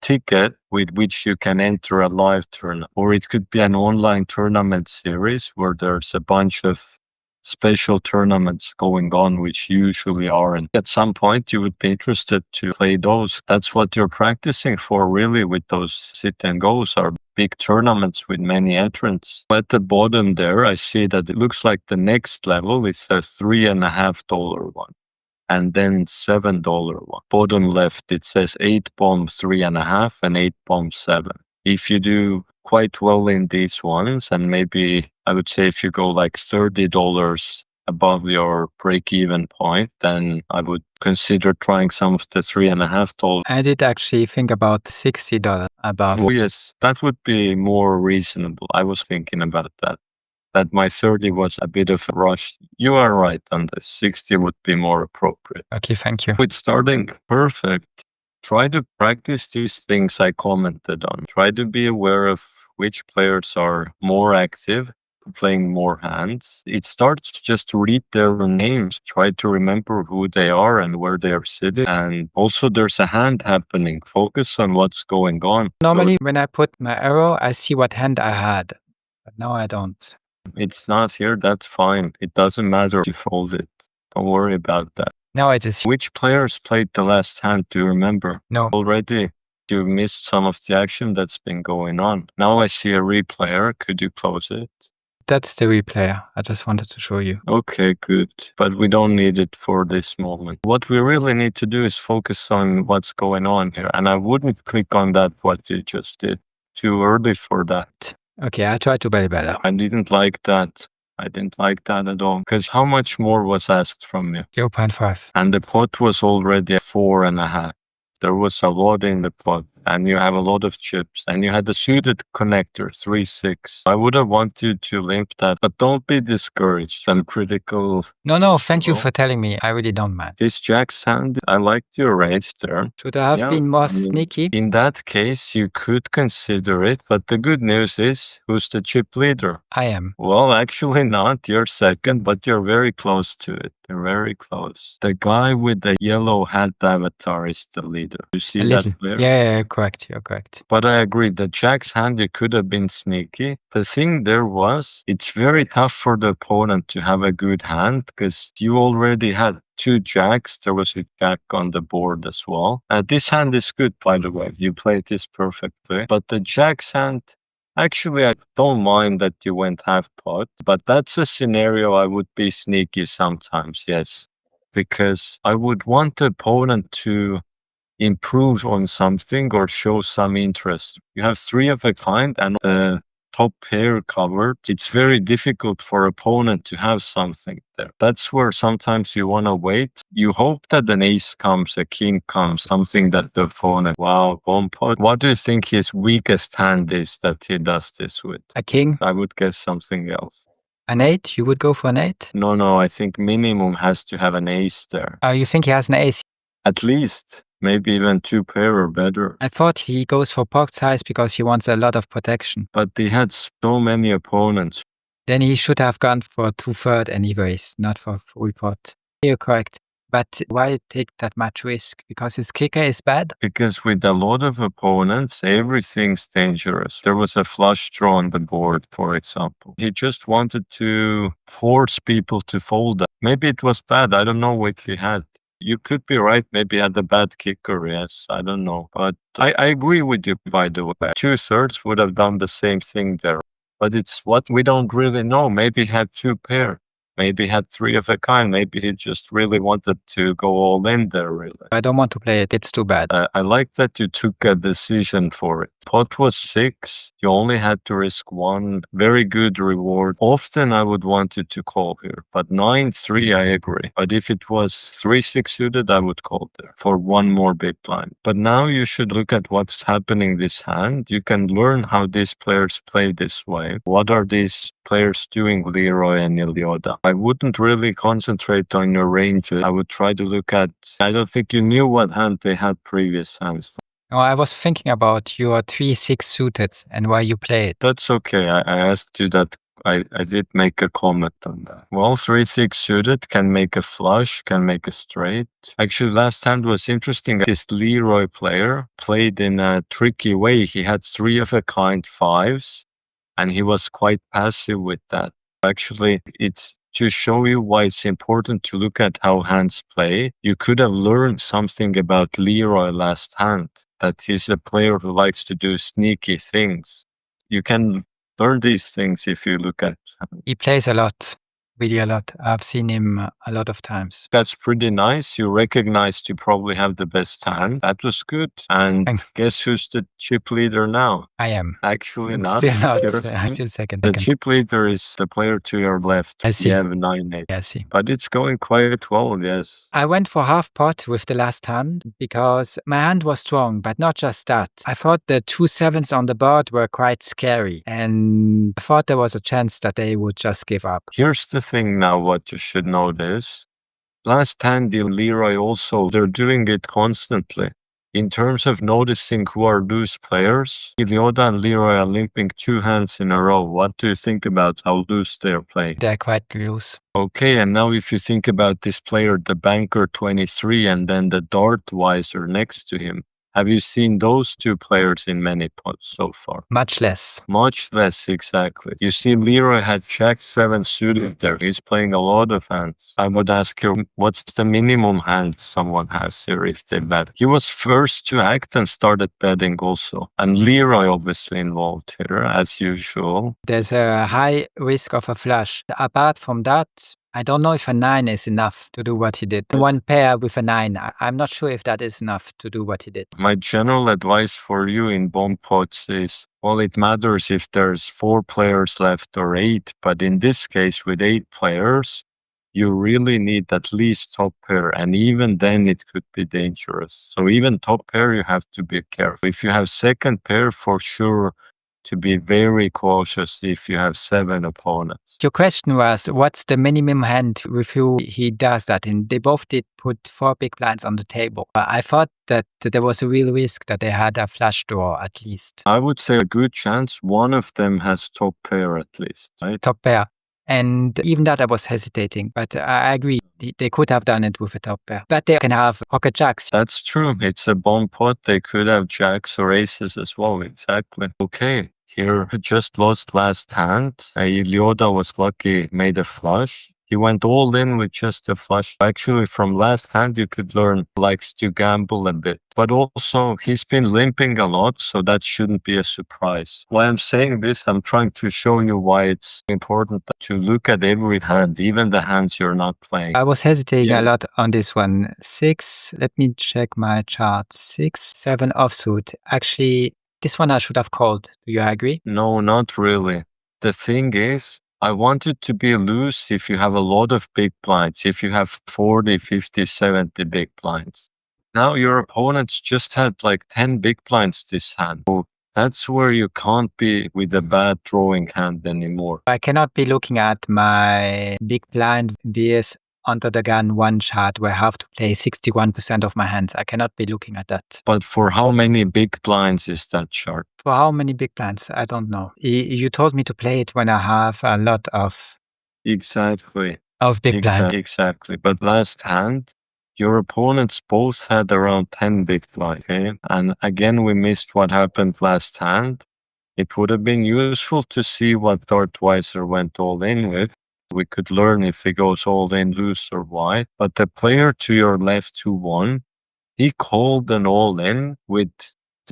ticket with which you can enter a live tournament. Or it could be an online tournament series where there's a bunch of special tournaments going on, which usually aren't. At some point, you would be interested to play those. That's what you're practicing for, really, with those sit and goes are big tournaments with many entrants. At the bottom there, I see that it looks like the next level is a $3.50 one. And then $7 one. Bottom left, it says 8 bomb 3.5 and 8 bomb 7. If you do quite well in these ones, and maybe I would say if you go like $30 above your break-even point, then I would consider trying some of the $3.50. I did actually think about $60 above. Oh, yes, that would be more reasonable. I was thinking about that. That my 30 was a bit of a rush. You are right on this. 60 would be more appropriate. Okay, thank you. With starting perfect, try to practice these things I commented on. Try to be aware of which players are more active, playing more hands. It starts just to read their names. Try to remember who they are and where they are sitting. And also there's a hand happening. Focus on what's going on. Normally, when I put my arrow, I see what hand I had. But now I don't. It's not here, that's fine. It doesn't matter if you fold it. Don't worry about that. Now it is. Which players played the last hand, do you remember? No. Already, you missed some of the action that's been going on. Now I see a replayer. Could you close it? That's the replayer. I just wanted to show you. Okay, good. But we don't need it for this moment. What we really need to do is focus on what's going on here. And I wouldn't click on that, what you just did. Too early for that. Okay, I try to play better. I didn't like that. I didn't like that at all. Because how much more was asked from you? 0.5. And the pot was already 4.5. There was a lot in the pot. And you have a lot of chips. And you had the suited connector, 3-6. I would have wanted to limp that. But don't be discouraged. I'm critical. No, thank you for telling me. I really don't mind. This jack's hand, I liked your range there. Should I have been more sneaky? In that case, you could consider it. But the good news is, who's the chip leader? I am. Well, actually not. You're second, but you're very close to it. You're very close. The guy with the yellow hat avatar is the leader. You see that player? Yeah, correct. You're correct. But I agree, the jack's hand, you could have been sneaky. The thing there was, it's very tough for the opponent to have a good hand because you already had 2 jacks. There was a jack on the board as well. This hand is good, by the way. You played this perfectly. But the jack's hand, actually, I don't mind that you went half pot, but that's a scenario I would be sneaky sometimes, yes. Because I would want the opponent to improve on something or show some interest. You have 3 of a kind and the top pair covered. It's very difficult for opponent to have something there. That's where sometimes you want to wait. You hope that an ace comes, a king comes, something that the opponent, wow, bomb pot. What do you think his weakest hand is that he does this with? A king, I would guess something else. an 8. You would go for an 8? No, I think minimum has to have an ace there. You think he has an ace? At least. Maybe even 2 pair or better. I thought he goes for pocket size because he wants a lot of protection. But he had so many opponents. Then he should have gone for 2/3 anyways, not for full pot. You're correct. But why take that much risk? Because his kicker is bad? Because with a lot of opponents, everything's dangerous. There was a flush draw on the board, for example. He just wanted to force people to fold that. Maybe it was bad. I don't know what he had. You could be right. Maybe he had a bad kicker. Yes, I don't know. But I agree with you, by the way. 2/3 would have done the same thing there. But it's what we don't really know. Maybe he had 2 pair. Maybe he had 3 of a kind. Maybe he just really wanted to go all in there, really. I don't want to play it. It's too bad. I like that you took a decision for it. Pot was 6. You only had to risk 1. Very good reward. Often I would want you to call here, but 9-3, I agree. But if it was 3-6 suited, I would call there for 1 more big blind. But now you should look at what's happening this hand. You can learn how these players play this way. What are these players doing, Leroy and Ilioda? I wouldn't really concentrate on your ranges. I would try to look at, I don't think you knew what hand they had previous hands. No, I was thinking about your 3-6 suited and why you play it. That's okay. I asked you that. I did make a comment on that. Well, 3-6 suited can make a flush, can make a straight. Actually, last hand was interesting. This Leroy player played in a tricky way. He had 3 of a kind 5s, and he was quite passive with that. Actually, it's to show you why it's important to look at how hands play. You could have learned something about Leroy last hand, that he's a player who likes to do sneaky things. You can learn these things if you look at him. He plays a lot, really a lot. I've seen him a lot of times. That's pretty nice. You recognized you probably have the best hand. That was good. And Thanks. guess who's the chip leader now? I am. Actually I'm not. still not. Seriously. I'm still second. The chip leader is the player to your left. I see. You have 9-8. Yeah, I see. But it's going quite well, yes. I went for half pot with the last hand because my hand was strong, but not just that. I thought the 2 7s on the board were quite scary, and I thought there was a chance that they would just give up. Here's the thing now, what you should notice. Last hand, the Leroy also, they're doing it constantly. In terms of noticing who are loose players, Ilioda and Leroy are limping 2 hands in a row. What do you think about how loose they're playing? They're quite loose. Okay, and now if you think about this player, the banker 23, and then the dart wiser next to him, have you seen those 2 players in many pots so far? Much less. Much less, exactly. You see, Leroy had Jack 7 suited there. He's playing a lot of hands. I would ask you, what's the minimum hand someone has here if they bet? He was first to act and started betting also. And Leroy obviously involved here, as usual. There's a high risk of a flush. Apart from that, I don't know if a 9 is enough to do what he did. 1 pair with a 9, I'm not sure if that is enough to do what he did. My general advice for you in bomb pots is, well, it matters if there's 4 players left or 8, but in this case, with 8 players, you really need at least top pair, and even then it could be dangerous. So even top pair, you have to be careful. If you have second pair, for sure, to be very cautious if you have 7 opponents. Your question was, what's the minimum hand with who he does that? And they both did put 4 big blinds on the table. I thought that there was a real risk that they had a flush draw at least. I would say a good chance one of them has top pair at least, right? Top pair. And even that I was hesitating, but I agree. They could have done it with a top pair. But they can have pocket jacks. That's true. It's a bomb pot. They could have jacks or aces as well. Exactly. Okay. Here, just lost last hand. Ilioda was lucky, made a flush. He went all in with just a flush. Actually, from last hand, you could learn likes to gamble a bit. But also, he's been limping a lot, so that shouldn't be a surprise. Why I'm saying this, I'm trying to show you why it's important to look at every hand, even the hands you're not playing. I was hesitating a lot on this one. 6, let me check my chart. 6, 7 offsuit. Actually, this one I should have called. Do you agree? No, not really. The thing is, I want it to be loose if you have a lot of big blinds, if you have 40, 50, 70 big blinds. Now your opponents just had like 10 big blinds this hand. So that's where you can't be with a bad drawing hand anymore. I cannot be looking at my big blind vs under the gun one chart where I have to play 61% of my hands. I cannot be looking at that. But for how many big blinds is that chart? For how many big blinds? I don't know. You told me to play it when I have a lot of Exactly. big blinds. Exactly. But last hand, your opponents both had around 10 big blinds. Okay? And again, we missed what happened last hand. It would have been useful to see what Dartweiser went all in with. We could learn if he goes all in loose or wide. But the player to your left who won, he called an all in with.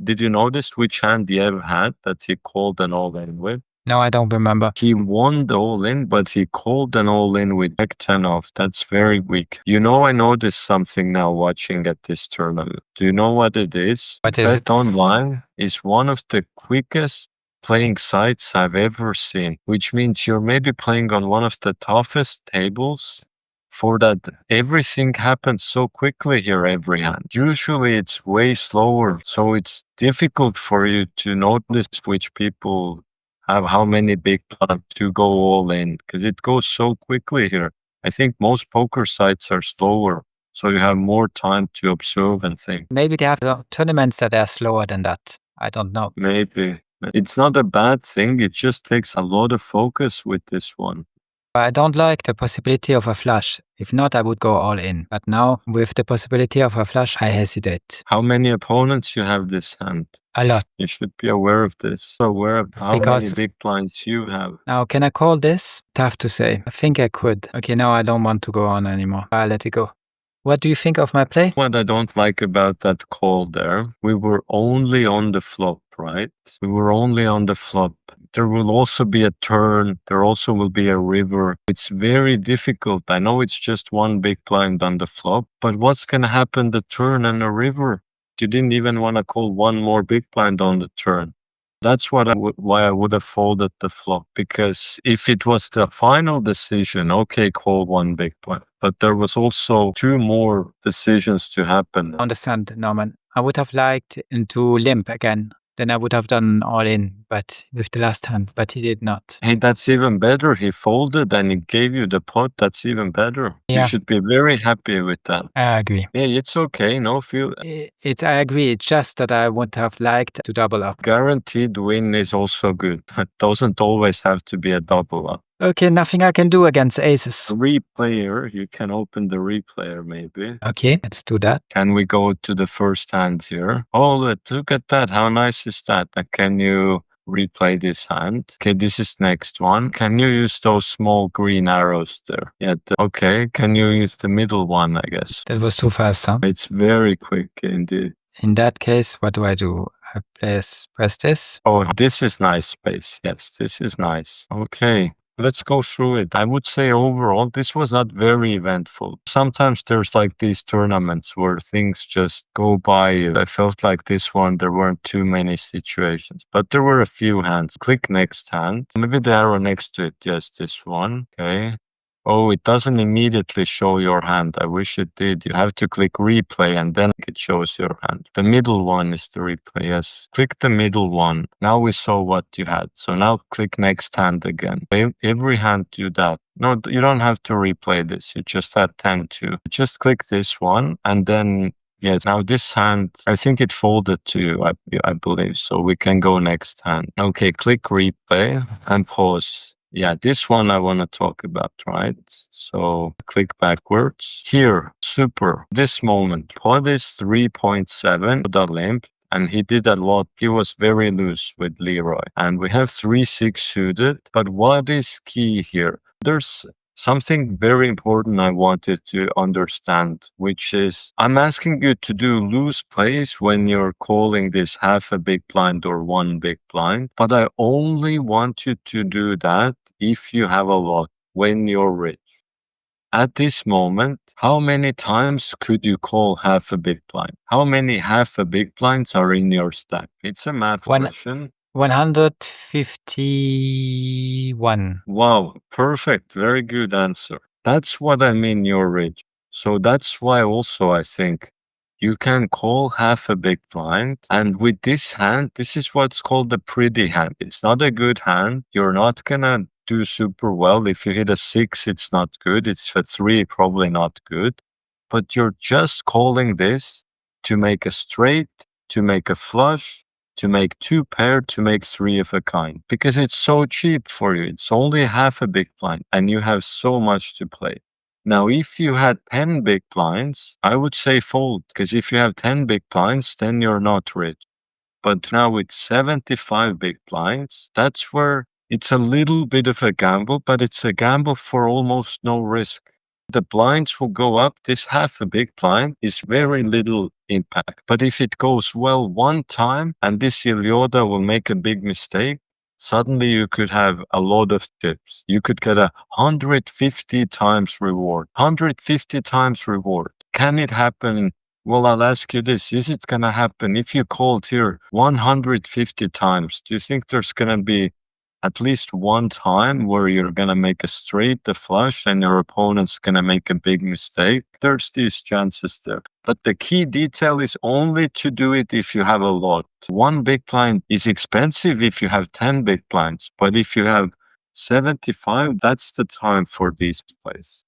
Did you notice which hand he ever had that he called an all in with? No, I don't remember. He won the all in, but he called an all in with Jack 10 off. That's very weak. You know, I noticed something now watching at this tournament. Do you know what it is? What is Bet it? Online is one of the quickest playing sites I've ever seen, which means you're maybe playing on one of the toughest tables. For that, everything happens so quickly here every hand. Usually it's way slower, so it's difficult for you to notice which people have how many big blinds to go all in, because it goes so quickly here. I think most poker sites are slower, so you have more time to observe and think. Maybe they have tournaments that are slower than that. I don't know. Maybe. It's not a bad thing, it just takes a lot of focus with this one. I don't like the possibility of a flush. If not, I would go all in. But now, with the possibility of a flush, I hesitate. How many opponents you have this hand? A lot. You should be aware of this. Aware of how many big blinds you have. Now, can I call this? Tough to say. I think I could. Okay, now I don't want to go on anymore. I'll let it go. What do you think of my play? What I don't like about that call there, we were only on the flop, right? We were only on the flop. There will also be a turn. There also will be a river. It's very difficult. I know it's just one big blind on the flop, but what's going to happen the turn and a river? You didn't even want to call one more big blind on the turn. That's why I would have folded the flop, because if it was the final decision, okay, call one big blind. But there was also 2 more decisions to happen. I understand, Norman. I would have liked to limp again. Then I would have done all in, but with the last hand, but he did not. Hey, that's even better. He folded and he gave you the pot. That's even better. Yeah. You should be very happy with that. I agree. Yeah, it's okay. No feel. I agree. It's just that I would have liked to double up. Guaranteed win is also good. It doesn't always have to be a double up. Okay, nothing I can do against aces. Replayer, you can open the replayer maybe. Okay, let's do that. Can we go to the first hand here? Oh, look at that. How nice is that? Can you replay this hand? Okay, this is next one. Can you use those small green arrows there? Yeah, okay. Can you use the middle one, I guess? That was too fast, huh? It's very quick indeed. In that case, what do? I press this. Oh, this is nice space. Yes, this is nice. Okay. Let's go through it. I would say overall, this was not very eventful. Sometimes there's like these tournaments where things just go by. I felt like this one, there weren't too many situations, but there were a few hands. Click next hand. Maybe the arrow next to it. Yes, this one. Okay. Oh, it doesn't immediately show your hand. I wish it did. You have to click replay and then it shows your hand. The middle one is the replay. Yes. Click the middle one. Now we saw what you had. So now click next hand again. Every hand do that. No, you don't have to replay this. You just had 10 to. Just click this one and then yes, now this hand, I think it folded to you, I believe. So we can go next hand. Okay, click replay and pause. Yeah, this one I want to talk about, right? So click backwards. Here, super. This moment, pot is 3.7 with a limp, and he did a lot. He was very loose with Leroy. And we have 3-6 suited. But what is key here? There's something very important I wanted to understand, which is I'm asking you to do loose plays when you're calling this half a big blind or one big blind, but I only want you to do that if you have a lot, when you're rich. At this moment, how many times could you call half a big blind? How many half a big blinds are in your stack? It's a math question. 151. Wow, perfect. Very good answer. That's what I mean, you're rich. So that's why also I think you can call half a big blind. And with this hand, this is what's called a pretty hand. It's not a good hand. You're not gonna do super well. If you hit a 6, it's not good. It's a 3, probably not good. But you're just calling this to make a straight, to make a flush, to make 2 pair, to make 3 of a kind, because it's so cheap for you. It's only half a big blind and you have so much to play. Now, if you had 10 big blinds, I would say fold, because if you have 10 big blinds, then you're not rich. But now with 75 big blinds, that's where it's a little bit of a gamble, but it's a gamble for almost no risk. The blinds will go up. This half a big blind is very little impact. But if it goes well one time and this Ilioda will make a big mistake, suddenly you could have a lot of chips. You could get 150 times reward. 150 times reward. Can it happen? Well, I'll ask you this. Is it going to happen if you called here 150 times? Do you think there's going to be at least one time where you're going to make a straight, a flush, and your opponent's going to make a big mistake? There's these chances there. But the key detail is only to do it if you have a lot. One big blind is expensive if you have 10 big blinds, but if you have 75, that's the time for these plays.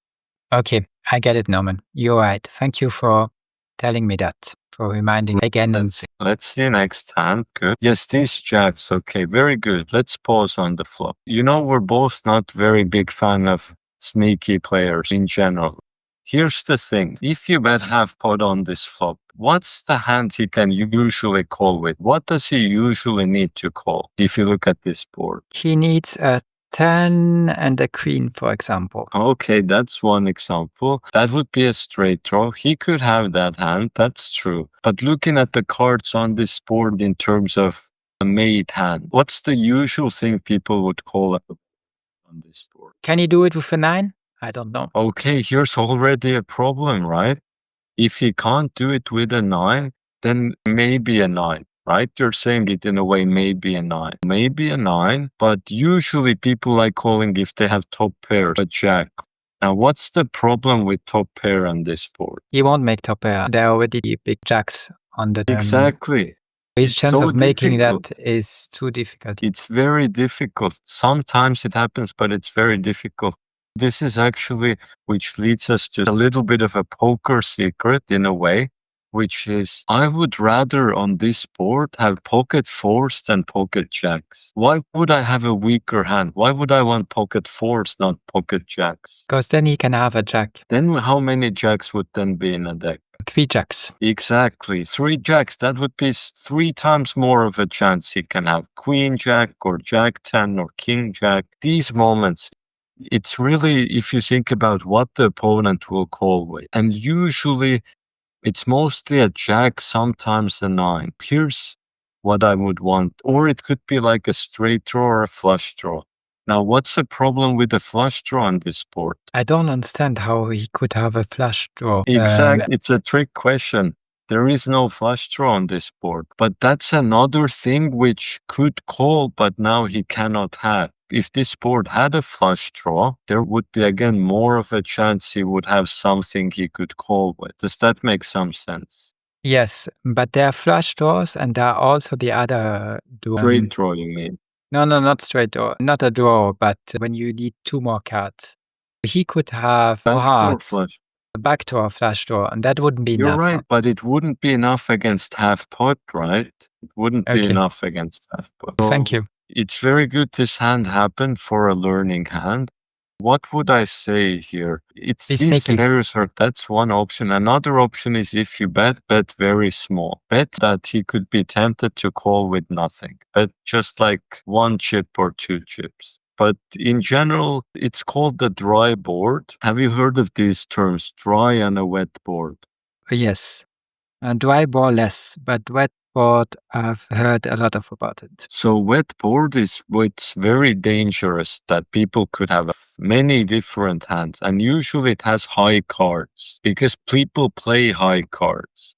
Okay, I get it, Norman. You're right. Thank you for telling me that, for reminding again. Let's see next hand. Good. Yes, these jacks. Okay, very good. Let's pause on the flop. You know, we're both not very big fan of sneaky players in general. Here's the thing. If you bet half pot on this flop, what's the hand he can usually call with? What does he usually need to call if you look at this board? He needs a 10 and a queen, for example. Okay, that's one example. That would be a straight draw. He could have that hand, that's true. But looking at the cards on this board in terms of a made hand, what's the usual thing people would call on this board? Can he do it with a 9? I don't know. Okay, here's already a problem, right? If he can't do it with a 9, then maybe a 9. Right? You're saying it in a way, maybe a 9. Maybe a 9, but usually people like calling if they have top pair, a jack. Now, what's the problem with top pair on this board? He won't make top pair. There are already big jacks on the Exactly. His chance so of making difficult. that is too difficult. It's very difficult. Sometimes it happens, but it's very difficult. This is actually, which leads us to a little bit of a poker secret in a way, which is I would rather on this board have pocket fours than pocket jacks. Why would I have a weaker hand? Why would I want pocket fours, not pocket jacks? Because then he can have a jack. Then how many jacks would then be in a deck? 3 jacks. Exactly. 3 jacks. That would be 3 times more of a chance he can have queen jack or jack 10 or king jack. These moments, it's really, if you think about what the opponent will call with, and usually it's mostly a jack, sometimes a 9. Here's what I would want. Or it could be like a straight draw or a flush draw. Now, what's the problem with a flush draw on this board? I don't understand how he could have a flush draw. Exactly. It's a trick question. There is no flush draw on this board. But that's another thing which could call, but now he cannot have. If this board had a flush draw, there would be again more of a chance he would have something he could call with. Does that make some sense? Yes, but there are flush draws and there are also the other draw. Straight draw, you mean? No, not straight draw. Not a draw, but when you need 2 more cards. He could have hearts, a backdoor flush draw, and that wouldn't be enough. You're right, but it wouldn't be enough against half pot, right? It wouldn't be enough against half pot. Thank you. It's very good this hand happened for a learning hand. What would I say here? It's Be these sneaky. scenarios are, that's one option. Another option is if you bet very small. Bet that he could be tempted to call with nothing. Bet just like 1 chip or 2 chips. But in general, it's called the dry board. Have you heard of these terms, dry and a wet board? Yes. Dry board less, but wet board, I've heard a lot about it. So wet board is what's very dangerous, that people could have many different hands, and usually it has high cards because people play high cards.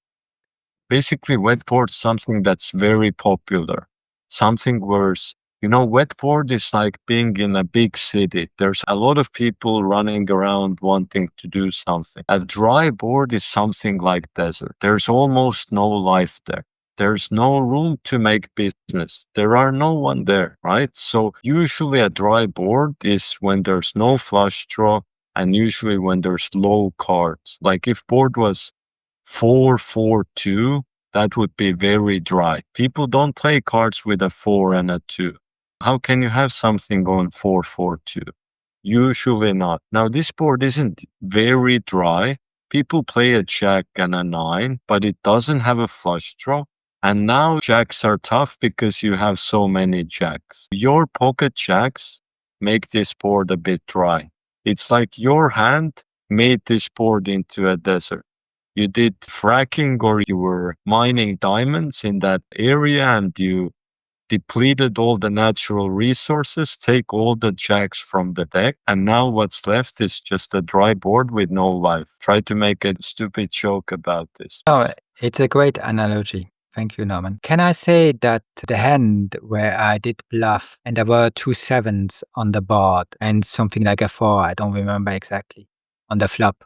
Basically, wet board is something that's very popular. Something worse. Wet board is like being in a big city. There's a lot of people running around wanting to do something. A dry board is something like desert. There's almost no life there. There's no room to make business. There are no one there, right? So usually a dry board is when there's no flush draw and usually when there's low cards. Like if board was 4-4-2, that would be very dry. People don't play cards with a 4 and a 2. How can you have something going 4-4-2? Usually not. Now, this board isn't very dry. People play a jack and a 9, but it doesn't have a flush draw. And now jacks are tough because you have so many jacks. Your pocket jacks make this board a bit dry. It's like your hand made this board into a desert. You did fracking or you were mining diamonds in that area and you depleted all the natural resources, take all the jacks from the deck, and now what's left is just a dry board with no life. Try to make a stupid joke about this. No, it's a great analogy. Thank you, Norman. Can I say that the hand where I did bluff and there were 2 sevens on the board and something like a 4, I don't remember exactly, on the flop.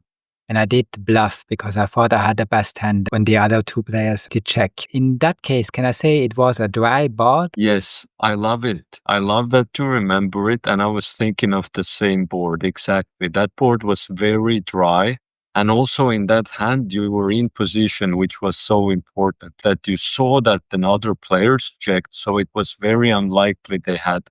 And I did bluff because I thought I had the best hand when the other 2 players did check. In that case, can I say it was a dry board? Yes, I love it. I love that to remember it. And I was thinking of the same board. Exactly. That board was very dry. And also in that hand, you were in position, which was so important that you saw that the other players checked. So it was very unlikely they had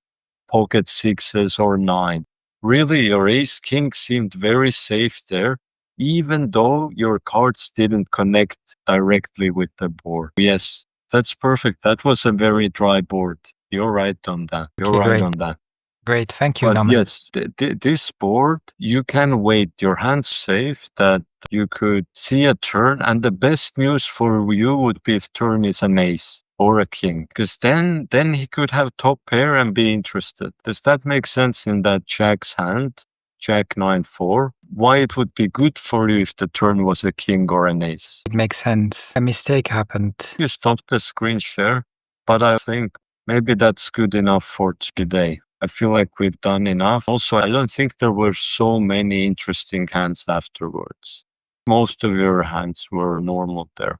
pocket 6s or 9. Really, your ace king seemed very safe there, even though your cards didn't connect directly with the board. Yes, that's perfect. That was a very dry board. You're right on that. You're Okay, right great. on that. Great. Thank you, But Norman. yes, this board, you can wait. Your hand's safe that you could see a turn. And the best news for you would be if turn is an ace or a king, because then he could have top pair and be interested. Does that make sense in that jack's hand? Jack 9-4. Why it would be good for you if the turn was a king or an ace? It makes sense. A mistake happened. You stopped the screen share, but I think maybe that's good enough for today. I feel like we've done enough. Also, I don't think there were so many interesting hands afterwards. Most of your hands were normal there.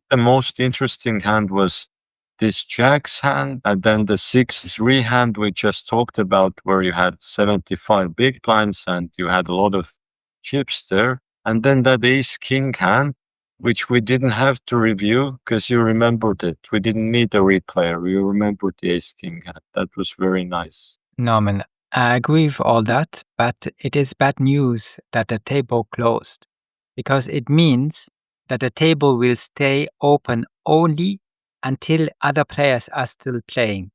The most interesting hand was this Jack's hand, and then the 6-3 hand we just talked about, where you had 75 big blinds and you had a lot of chips there. And then that Ace King hand, which we didn't have to review because you remembered it. We didn't need a replayer. We remembered the Ace King hand. That was very nice. Norman, I agree with all that, but it is bad news that the table closed because it means that the table will stay open only until other players are still playing.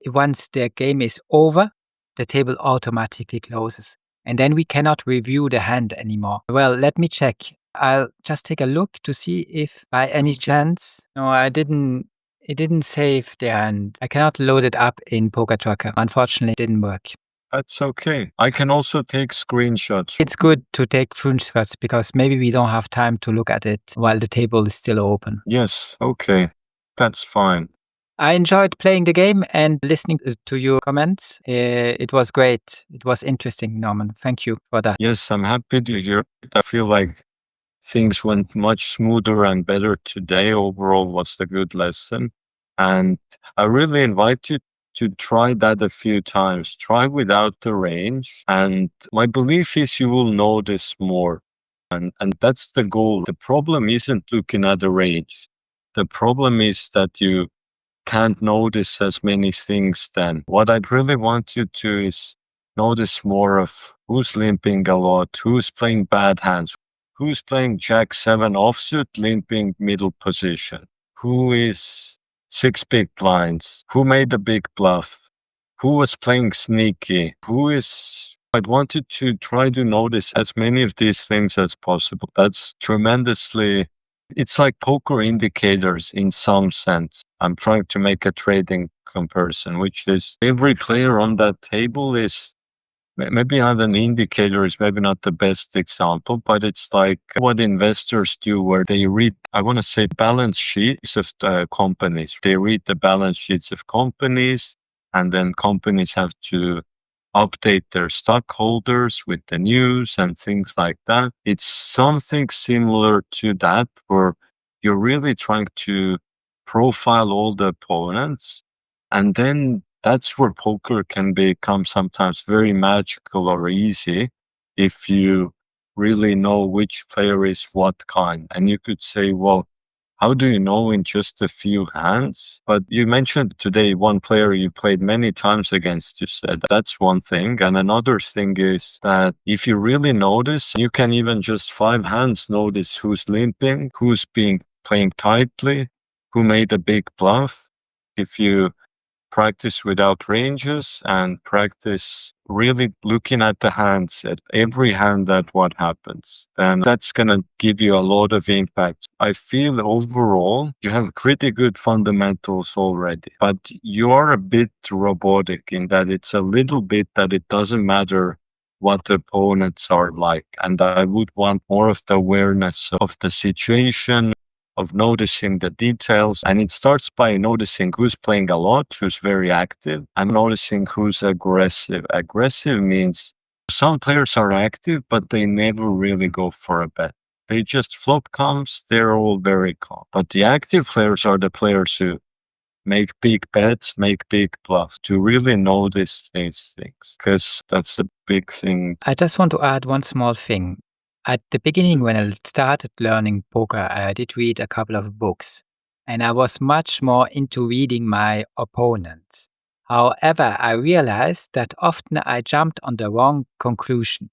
Once the game is over, the table automatically closes and then we cannot review the hand anymore. Well, let me check. I'll just take a look to see if by any chance, no, it didn't save the hand. I cannot load it up in Poker Tracker. Unfortunately, it didn't work. That's okay. I can also take screenshots. It's good to take screenshots because maybe we don't have time to look at it while the table is still open. Yes, okay. That's fine. I enjoyed playing the game and listening to your comments. It was great. It was interesting, Norman. Thank you for that. Yes, I'm happy to hear it. I feel like things went much smoother and better today. Overall, was a good lesson. And I really invite you to try that a few times. Try without the range. And my belief is you will notice more. And that's the goal. The problem isn't looking at the range. The problem is that you can't notice as many things then. What I'd really want you to is notice more of who's limping a lot, who's playing bad hands, who's playing Jack-7 offsuit, limping middle position, who is 6 big blinds, who made a big bluff, who was playing sneaky, who is... I'd want you to try to notice as many of these things as possible. That's tremendously... It's like poker indicators in some sense. I'm trying to make a trading comparison, which is every player on that table is maybe not an indicator, is maybe not the best example, but it's like what investors do where they read, I want to say, balance sheets of companies. They read the balance sheets of companies, and then companies have to update their stockholders with the news and things like that. It's something similar to that, where you're really trying to profile all the opponents. And then that's where poker can become sometimes very magical or easy if you really know which player is what kind. And you could say, well, how do you know in just a few hands? But you mentioned today one player you played many times against, you said. That's one thing. And another thing is that if you really notice, you can even just 5 hands notice who's limping, who's playing tightly, who made a big bluff. If you practice without ranges and practice really looking at the hands, at every hand, at what happens, and that's going to give you a lot of impact. I feel overall you have pretty good fundamentals already, but you are a bit robotic in that it's a little bit that it doesn't matter what the opponents are like. And I would want more of the awareness of the situation, of noticing the details. And it starts by noticing who's playing a lot, who's very active, and noticing who's aggressive. Aggressive means some players are active, but they never really go for a bet. They just flop comes, they're all very calm. But the active players are the players who make big bets, make big bluffs, to really notice these things, because that's the big thing. I just want to add one small thing. At the beginning, when I started learning poker, I did read a couple of books, and I was much more into reading my opponents. However, I realized that often I jumped on the wrong conclusion.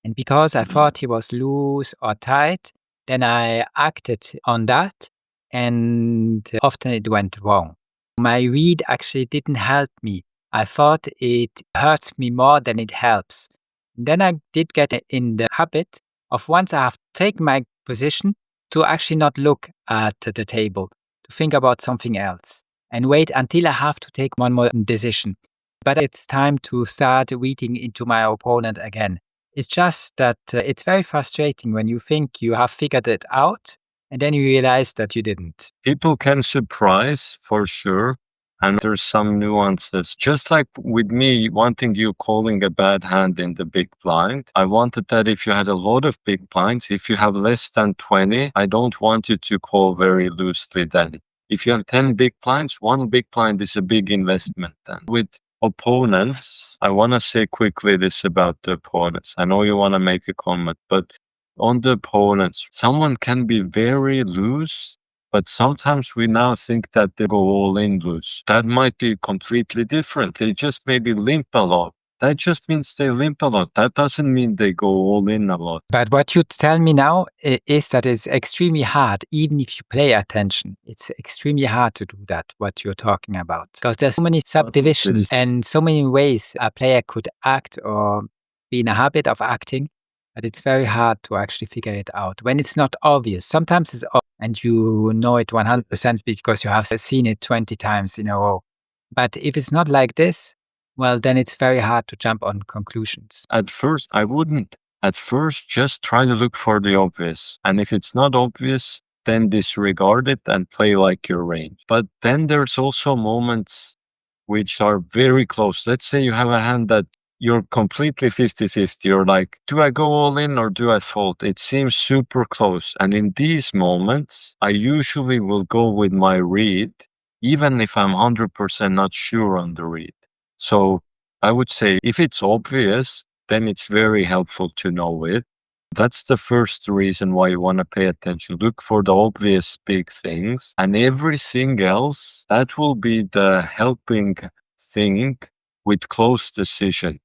And because I thought he was loose or tight, then I acted on that, and often it went wrong. My read actually didn't help me. I thought it hurts me more than it helps. Then I did get in the habit of, once I have taken my position, to actually not look at the table, to think about something else and wait until I have to take one more decision. But it's time to start reading into my opponent again. It's just that it's very frustrating when you think you have figured it out and then you realize that you didn't. People can surprise, for sure. And there's some nuances. Just like with me wanting you calling a bad hand in the big blind, I wanted that if you had a lot of big blinds, if you have less than 20, I don't want you to call very loosely then. If you have 10 big blinds, 1 big blind is a big investment then. With opponents, I want to say quickly this about the opponents. I know you want to make a comment, but on the opponents, someone can be very loose, but sometimes we now think that they go all in loose. That might be completely different. They just maybe limp a lot. That just means they limp a lot. That doesn't mean they go all in a lot. But what you tell me now is that it's extremely hard, even if you pay attention. It's extremely hard to do that, what you're talking about. Because there's so many subdivisions and so many ways a player could act or be in a habit of acting, that it's very hard to actually figure it out when it's not obvious. Sometimes it's obvious and you know it 100% because you have seen it 20 times in a row. But if it's not like this, well, then it's very hard to jump on conclusions. At first, I wouldn't. At first, just try to look for the obvious. And if it's not obvious, then disregard it and play like your range. But then there's also moments which are very close. Let's say you have a hand that you're completely 50-50. You're like, do I go all in or do I fold? It seems super close. And in these moments, I usually will go with my read, even if I'm 100% not sure on the read. So I would say if it's obvious, then it's very helpful to know it. That's the first reason why you want to pay attention. Look for the obvious big things, and everything else, that will be the helping thing with close decision.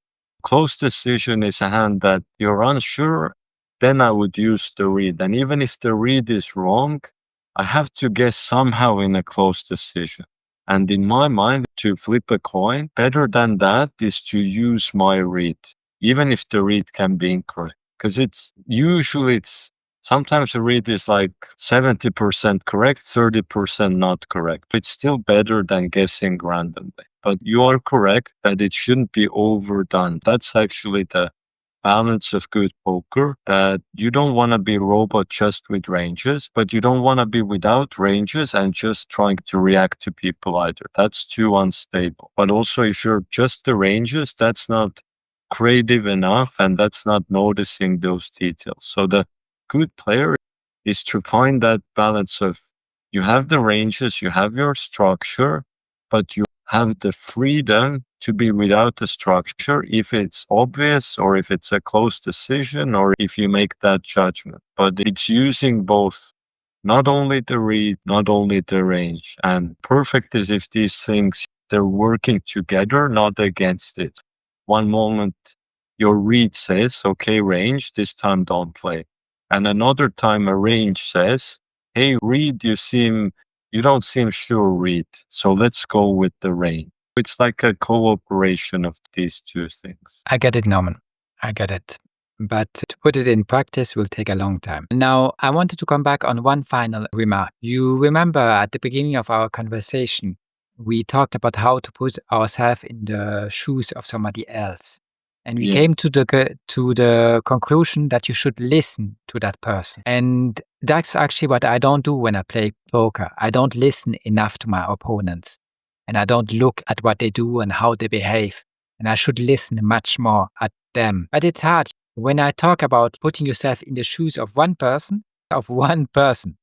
Close decision is a hand that you're unsure, then I would use the read. And even if the read is wrong, I have to guess somehow in a close decision. And in my mind, to flip a coin, better than that is to use my read, even if the read can be incorrect. Because sometimes the read is like 70% correct, 30% not correct. It's still better than guessing randomly. But you are correct that it shouldn't be overdone. That's actually the balance of good poker, that you don't want to be robot just with ranges, but you don't want to be without ranges and just trying to react to people either. That's too unstable. But also if you're just the ranges, that's not creative enough and that's not noticing those details. So the good player is to find that balance of you have the ranges, you have your structure, but you have the freedom to be without the structure if it's obvious or if it's a close decision or if you make that judgment. But it's using both, not only the read, not only the range. And perfect is if these things, they're working together, not against it. One moment your read says, okay, range, this time don't play. And another time a range says, hey, read, you don't seem sure, read. So let's go with the range. It's like a cooperation of these two things. I get it, Norman. I get it. But to put it in practice will take a long time. Now, I wanted to come back on one final remark. You remember at the beginning of our conversation, we talked about how to put ourselves in the shoes of somebody else. And we Yes. came to the conclusion that you should listen to that person. And that's actually what I don't do when I play poker. I don't listen enough to my opponents. And I don't look at what they do and how they behave. And I should listen much more at them. But it's hard. When I talk about putting yourself in the shoes of one person,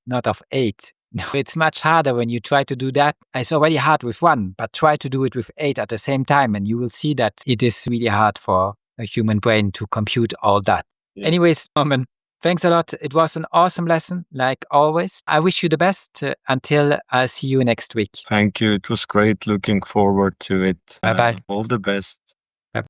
not of 8. It's much harder when you try to do that. It's already hard with 1, but try to do it with 8 at the same time. And you will see that it is really hard for a human brain to compute all that. Yeah. Anyways, Norman, thanks a lot. It was an awesome lesson, like always. I wish you the best until I see you next week. Thank you. It was great. Looking forward to it. Bye-bye. All the best.